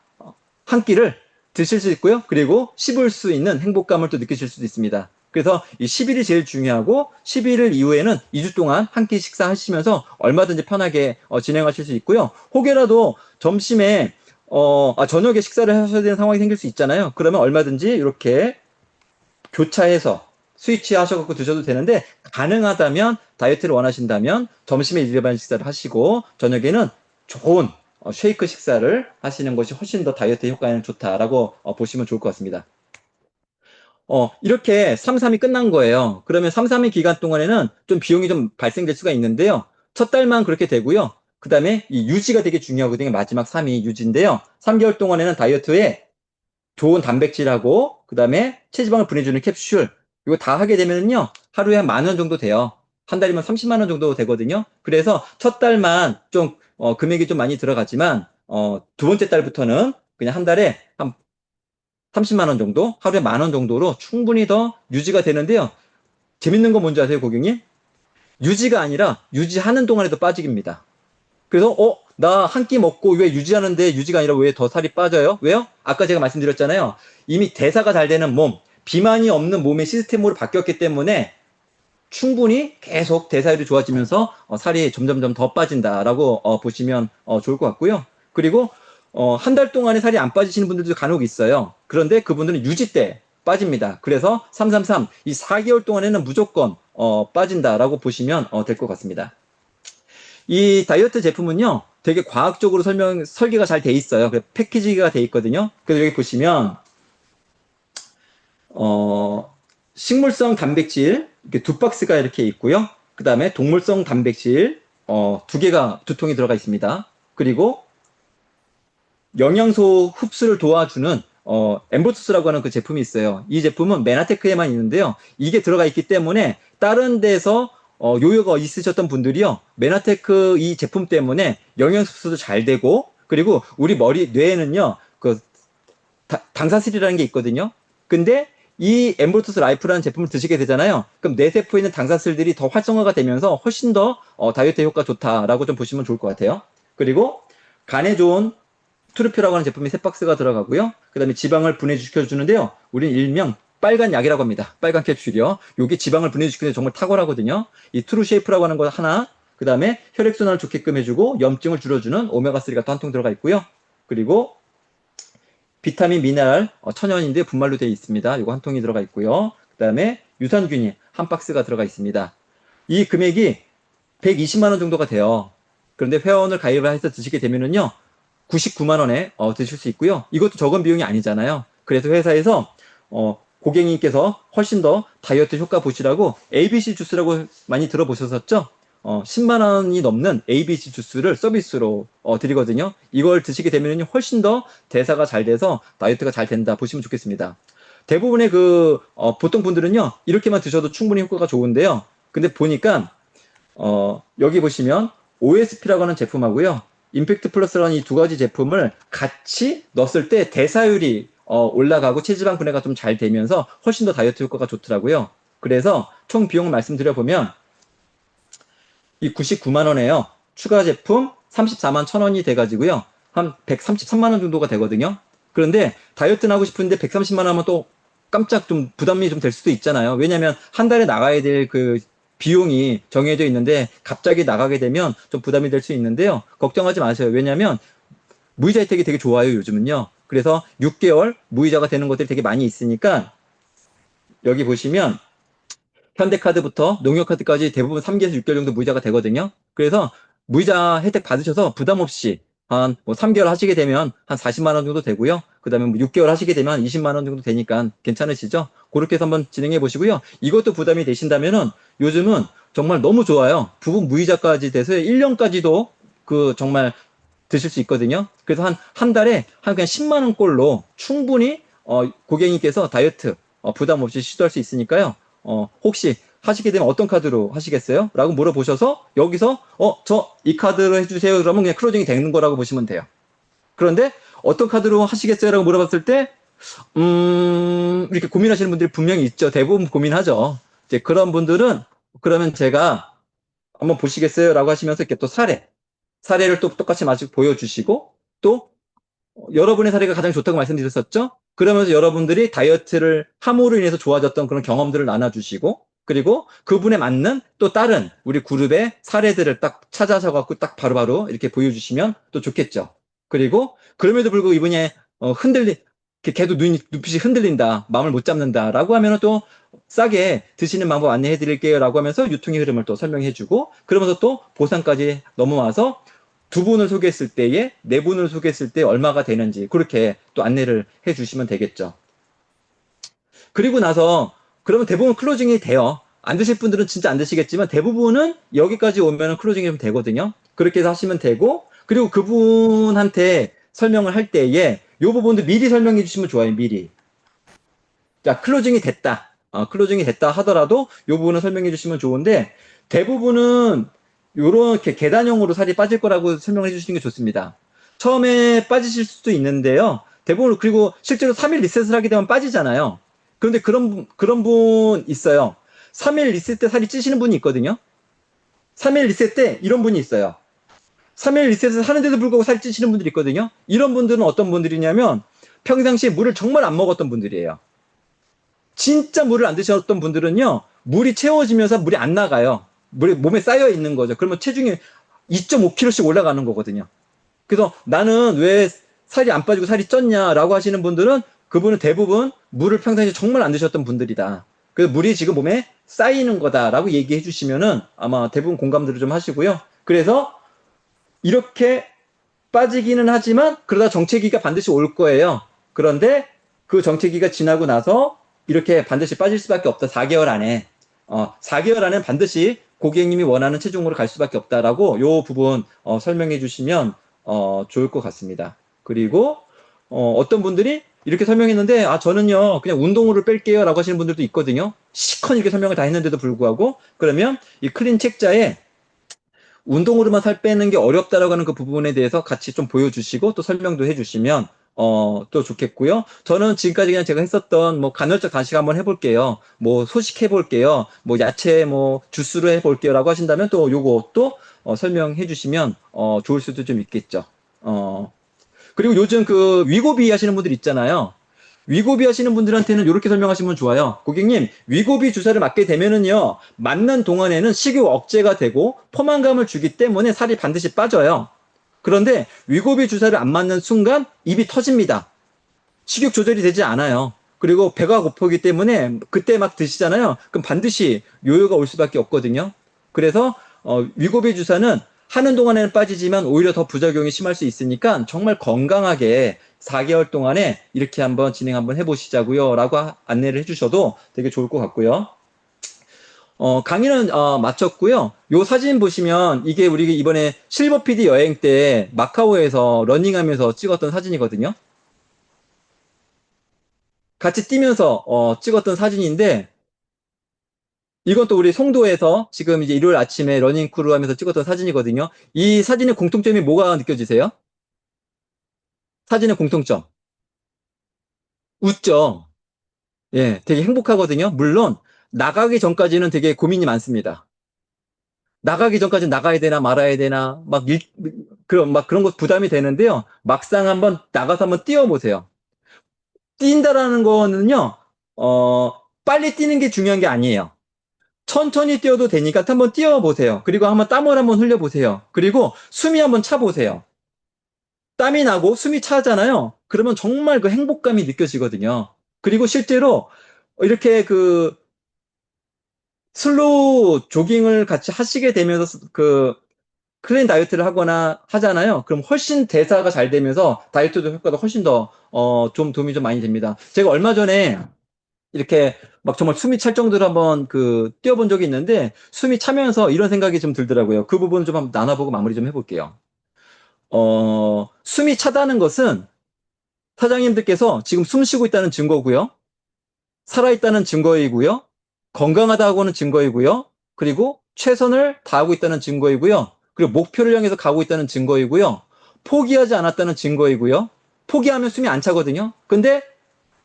한 끼를 드실 수 있고요. 그리고 씹을 수 있는 행복감을 또 느끼실 수도 있습니다. 그래서 이 10일이 제일 중요하고 11일 이후에는 2주 동안 한 끼 식사하시면서 얼마든지 편하게 진행하실 수 있고요. 혹여라도 점심에 저녁에 식사를 하셔야 되는 상황이 생길 수 있잖아요. 그러면 얼마든지 이렇게 교차해서 스위치 하셔갖고 드셔도 되는데 가능하다면 다이어트를 원하신다면 점심에 일반 식사를 하시고 저녁에는 좋은 쉐이크 식사를 하시는 것이 훨씬 더 다이어트 효과에는 좋다라고 보시면 좋을 것 같습니다. 이렇게 3-3이 끝난 거예요. 그러면 3-3일 기간 동안에는 좀 비용이 좀 발생될 수가 있는데요. 첫 달만 그렇게 되고요. 그 다음에 이 유지가 되게 중요하거든요. 마지막 3이 유지인데요. 3개월 동안에는 다이어트에 좋은 단백질하고 그 다음에 체지방을 분해주는 캡슐 이거 다 하게 되면요 하루에 한 10,000원 정도 돼요. 한 달이면 30만 원 정도 되거든요. 그래서 첫 달만 좀 금액이 좀 많이 들어가지만 두 번째 달부터는 그냥 한 달에 한 30만 원 정도 하루에 10,000원 정도로 충분히 더 유지가 되는데요. 재밌는 거 뭔지 아세요, 고객님? 유지가 아니라 유지하는 동안에도 빠지기입니다. 그래서 나 한 끼 먹고 왜 유지하는데 유지가 아니라 왜 더 살이 빠져요? 왜요? 아까 제가 말씀드렸잖아요. 이미 대사가 잘 되는 몸, 비만이 없는 몸의 시스템으로 바뀌었기 때문에 충분히 계속 대사율이 좋아지면서 살이 점점점 더 빠진다라고 보시면 좋을 것 같고요. 그리고 한 달 동안에 살이 안 빠지시는 분들도 간혹 있어요. 그런데 그분들은 유지 때 빠집니다. 그래서 333, 이 4개월 동안에는 무조건 빠진다라고 보시면 될 것 같습니다. 이 다이어트 제품은요, 되게 과학적으로 설계가 잘 돼 있어요. 패키지가 돼 있거든요. 그래서 여기 보시면, 식물성 단백질, 이렇게 두 박스가 이렇게 있고요. 그 다음에 동물성 단백질, 두 개가, 두 통이 들어가 있습니다. 그리고 영양소 흡수를 도와주는, 엠보투스라고 하는 그 제품이 있어요. 이 제품은 메나테크에만 있는데요. 이게 들어가 있기 때문에 다른 데서 요요가 있으셨던 분들이요. 메나테크 이 제품 때문에 영양 흡수도 잘 되고 그리고 우리 뇌에는요. 그 당사슬이라는 게 있거든요. 근데 이 엠볼투스 라이프라는 제품을 드시게 되잖아요. 그럼 뇌 세포에 있는 당사슬들이 더 활성화가 되면서 훨씬 더 다이어트 효과 좋다라고 좀 보시면 좋을 것 같아요. 그리고 간에 좋은 투르표라고 하는 제품이 3박스가 들어가고요. 그 다음에 지방을 분해시켜주는데요. 우리는 일명 빨간 약이라고 합니다. 빨간 캡슐이요. 요게 지방을 분해시키는 정말 탁월하거든요. 이 트루쉐이프라고 하는 거 하나, 그 다음에 혈액순환을 좋게끔 해주고 염증을 줄여주는 오메가3가 또 한 통 들어가 있고요. 그리고 비타민, 미네랄, 천연인데 분말로 되어 있습니다. 이거 한 통이 들어가 있고요. 그 다음에 유산균이 한 박스가 들어가 있습니다. 이 금액이 120만 원 정도가 돼요. 그런데 회원을 가입을 해서 드시게 되면은요, 99만 원에 드실 수 있고요. 이것도 적은 비용이 아니잖아요. 그래서 회사에서 고객님께서 훨씬 더 다이어트 효과 보시라고 ABC 주스라고 많이 들어보셨었죠? 10만 원이 넘는 ABC 주스를 서비스로 드리거든요. 이걸 드시게 되면 훨씬 더 대사가 잘 돼서 다이어트가 잘 된다 보시면 좋겠습니다. 대부분의 보통 분들은요, 이렇게만 드셔도 충분히 효과가 좋은데요. 근데 보니까, 여기 보시면 OSP라고 하는 제품하고요. 임팩트 플러스라는 이 두 가지 제품을 같이 넣었을 때 대사율이 올라가고 체지방 분해가 좀 잘 되면서 훨씬 더 다이어트 효과가 좋더라고요. 그래서 총 비용을 말씀드려보면 이 99만 원에요. 추가 제품 34만 1,000원이 돼가지고요. 한 133만 원 정도가 되거든요. 그런데 다이어트는 하고 싶은데 130만 원 하면 또 깜짝 좀 부담이 좀 될 수도 있잖아요. 왜냐면 한 달에 나가야 될 비용이 정해져 있는데 갑자기 나가게 되면 좀 부담이 될 수 있는데요. 걱정하지 마세요. 왜냐면 무이자 혜택이 되게 좋아요, 요즘은요. 그래서 6개월 무이자가 되는 것들이 되게 많이 있으니까 여기 보시면 현대카드부터 농협카드까지 대부분 3개에서 6개월 정도 무이자가 되거든요. 그래서 무이자 혜택 받으셔서 부담 없이 한 3개월 하시게 되면 한 40만 원 정도 되고요. 그 다음에 6개월 하시게 되면 20만 원 정도 되니까 괜찮으시죠? 그렇게 해서 한번 진행해 보시고요. 이것도 부담이 되신다면은 요즘은 정말 너무 좋아요. 부분 무이자까지 돼서 1년까지도 정말 드실 수 있거든요. 그래서 한 달에 그냥 10만 원꼴로 충분히 고객님께서 다이어트 부담 없이 시도할 수 있으니까요. 혹시 하시게 되면 어떤 카드로 하시겠어요? 라고 물어보셔서 여기서 저 이 카드로 해주세요. 그러면 그냥 클로징이 되는 거라고 보시면 돼요. 그런데 어떤 카드로 하시겠어요? 라고 물어봤을 때 이렇게 고민하시는 분들이 분명히 있죠. 대부분 고민하죠. 이제 그런 분들은 그러면 제가 한번 보시겠어요? 라고 하시면서 이렇게 또 사례를 또 똑같이 마치 보여주시고 또 여러분의 사례가 가장 좋다고 말씀드렸었죠? 그러면서 여러분들이 다이어트를 함으로 인해서 좋아졌던 그런 경험들을 나눠주시고 그리고 그분에 맞는 또 다른 우리 그룹의 사례들을 딱 찾아서 갖고 딱 바로바로 이렇게 보여주시면 또 좋겠죠. 그리고 그럼에도 불구하고 이분이 걔도 눈빛이 흔들린다, 마음을 못 잡는다라고 하면 또 싸게 드시는 방법 안내해 드릴게요라고 하면서 유통의 흐름을 또 설명해 주고 그러면서 또 보상까지 넘어와서 두 분을 소개했을 때에 네 분을 소개했을 때 얼마가 되는지 그렇게 또 안내를 해 주시면 되겠죠. 그리고 나서 그러면 대부분 클로징이 돼요. 안 되실 분들은 진짜 안 되시겠지만 대부분은 여기까지 오면 클로징이 좀 되거든요. 그렇게 해서 하시면 되고 그리고 그분한테 설명을 할 때에 이 부분도 미리 설명해 주시면 좋아요. 미리. 자, 클로징이 됐다. 클로징이 됐다 하더라도 이 부분은 설명해 주시면 좋은데 대부분은 요렇게 계단형으로 살이 빠질 거라고 설명해 주시는 게 좋습니다. 처음에 빠지실 수도 있는데요. 대부분 그리고 실제로 3일 리셋을 하게 되면 빠지잖아요. 그런데 그런 분 있어요. 3일 리셋 때 살이 찌시는 분이 있거든요. 3일 리셋 때 이런 분이 있어요. 3일 리셋을 하는데도 불구하고 살이 찌시는 분들이 있거든요. 이런 분들은 어떤 분들이냐면 평상시에 물을 정말 안 먹었던 분들이에요. 진짜 물을 안 드셨던 분들은요, 물이 채워지면서 물이 안 나가요. 물이 몸에 쌓여 있는 거죠. 그러면 체중이 2.5kg씩 올라가는 거거든요. 그래서 나는 왜 살이 안 빠지고 살이 쪘냐라고 하시는 분들은 그분은 대부분 물을 평상시에 정말 안 드셨던 분들이다. 그래서 물이 지금 몸에 쌓이는 거다라고 얘기해 주시면은 아마 대부분 공감들을 좀 하시고요. 그래서 이렇게 빠지기는 하지만 그러다 정체기가 반드시 올 거예요. 그런데 그 정체기가 지나고 나서 이렇게 반드시 빠질 수밖에 없다. 4개월 안에. 4개월 안에 반드시 고객님이 원하는 체중으로 갈 수밖에 없다라고 요 부분 설명해 주시면 좋을 것 같습니다. 그리고 어떤 분들이 이렇게 설명했는데 저는요 그냥 운동으로 뺄게요 라고 하시는 분들도 있거든요. 시커 이렇게 설명을 다 했는데도 불구하고 그러면 이 클린 책자에 운동으로만 살 빼는 게 어렵다라고 하는 그 부분에 대해서 같이 좀 보여주시고 또 설명도 해주시면 또 좋겠고요. 저는 지금까지 그냥 제가 했었던 뭐 간헐적 단식 한번 해볼게요. 뭐 소식 해볼게요. 뭐 야채 뭐 주스로 해볼게요라고 하신다면 또 요거 또 설명해 주시면 좋을 수도 좀 있겠죠. 그리고 요즘 그 위고비 하시는 분들 있잖아요. 위고비 하시는 분들한테는 이렇게 설명하시면 좋아요. 고객님, 위고비 주사를 맞게 되면은요, 맞는 동안에는 식욕 억제가 되고 포만감을 주기 때문에 살이 반드시 빠져요. 그런데 위고비 주사를 안 맞는 순간 입이 터집니다. 식욕 조절이 되지 않아요. 그리고 배가 고프기 때문에 그때 막 드시잖아요. 그럼 반드시 요요가 올 수밖에 없거든요. 그래서 위고비 주사는 하는 동안에는 빠지지만 오히려 더 부작용이 심할 수 있으니까 정말 건강하게 4개월 동안에 이렇게 한번 진행 한번 해보시자고요 라고 안내를 해주셔도 되게 좋을 것 같고요. 강의는 마쳤고요. 요 사진 보시면 이게 우리 이번에 실버 PD 여행 때 마카오에서 러닝하면서 찍었던 사진이거든요. 같이 뛰면서 찍었던 사진인데 이건 또 우리 송도에서 지금 이제 일요일 아침에 러닝 크루 하면서 찍었던 사진이거든요. 이 사진의 공통점이 뭐가 느껴지세요? 사진의 공통점. 웃죠? 예, 되게 행복하거든요. 물론 나가기 전까지는 되게 고민이 많습니다. 나가기 전까지 나가야 되나 말아야 되나 막 그런 거 부담이 되는데요. 막상 한번 나가서 한번 뛰어보세요. 뛴다라는 거는요, 빨리 뛰는 게 중요한 게 아니에요. 천천히 뛰어도 되니까 한번 뛰어보세요. 그리고 한번 땀을 한번 흘려보세요. 그리고 숨이 한번 차보세요. 땀이 나고 숨이 차잖아요. 그러면 정말 그 행복감이 느껴지거든요. 그리고 실제로 이렇게 그 슬로우 조깅을 같이 하시게 되면서 그 클린 다이어트를 하거나 하잖아요. 그럼 훨씬 대사가 잘 되면서 다이어트도 효과도 훨씬 더, 좀 도움이 좀 많이 됩니다. 제가 얼마 전에 이렇게 막 정말 숨이 찰 정도로 한번 뛰어본 적이 있는데 숨이 차면서 이런 생각이 좀 들더라고요. 그 부분 좀 한번 나눠보고 마무리 좀 해볼게요. 숨이 차다는 것은 사장님들께서 지금 숨 쉬고 있다는 증거고요. 살아있다는 증거이고요. 건강하다고는 증거이고요. 그리고 최선을 다하고 있다는 증거이고요. 그리고 목표를 향해서 가고 있다는 증거이고요. 포기하지 않았다는 증거이고요. 포기하면 숨이 안 차거든요. 근데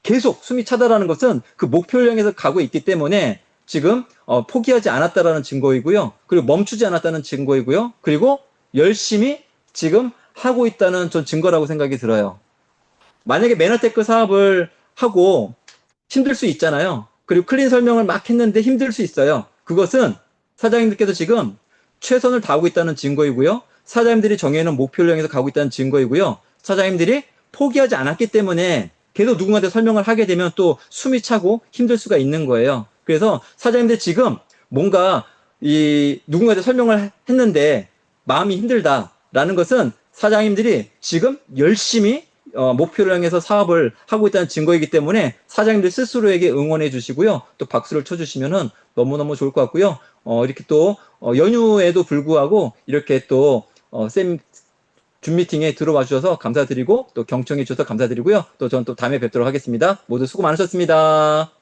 계속 숨이 차다라는 것은 그 목표를 향해서 가고 있기 때문에 지금 포기하지 않았다라는 증거이고요. 그리고 멈추지 않았다는 증거이고요. 그리고 열심히 지금 하고 있다는 전 증거라고 생각이 들어요. 만약에 맨하테크 사업을 하고 힘들 수 있잖아요. 그리고 클린 설명을 막 했는데 힘들 수 있어요. 그것은 사장님들께서 지금 최선을 다하고 있다는 증거이고요. 사장님들이 정해놓은 목표를 향해서 가고 있다는 증거이고요. 사장님들이 포기하지 않았기 때문에 계속 누군가한테 설명을 하게 되면 또 숨이 차고 힘들 수가 있는 거예요. 그래서 사장님들 지금 뭔가 이 누군가한테 설명을 했는데 마음이 힘들다라는 것은 사장님들이 지금 열심히 목표를 향해서 사업을 하고 있다는 증거이기 때문에 사장님들 스스로에게 응원해 주시고요. 또 박수를 쳐주시면 너무너무 좋을 것 같고요. 이렇게 또 연휴에도 불구하고 이렇게 또 쌤 줌 미팅에 들어와 주셔서 감사드리고 또 경청해 주셔서 감사드리고요. 또 전 또 다음에 뵙도록 하겠습니다. 모두 수고 많으셨습니다.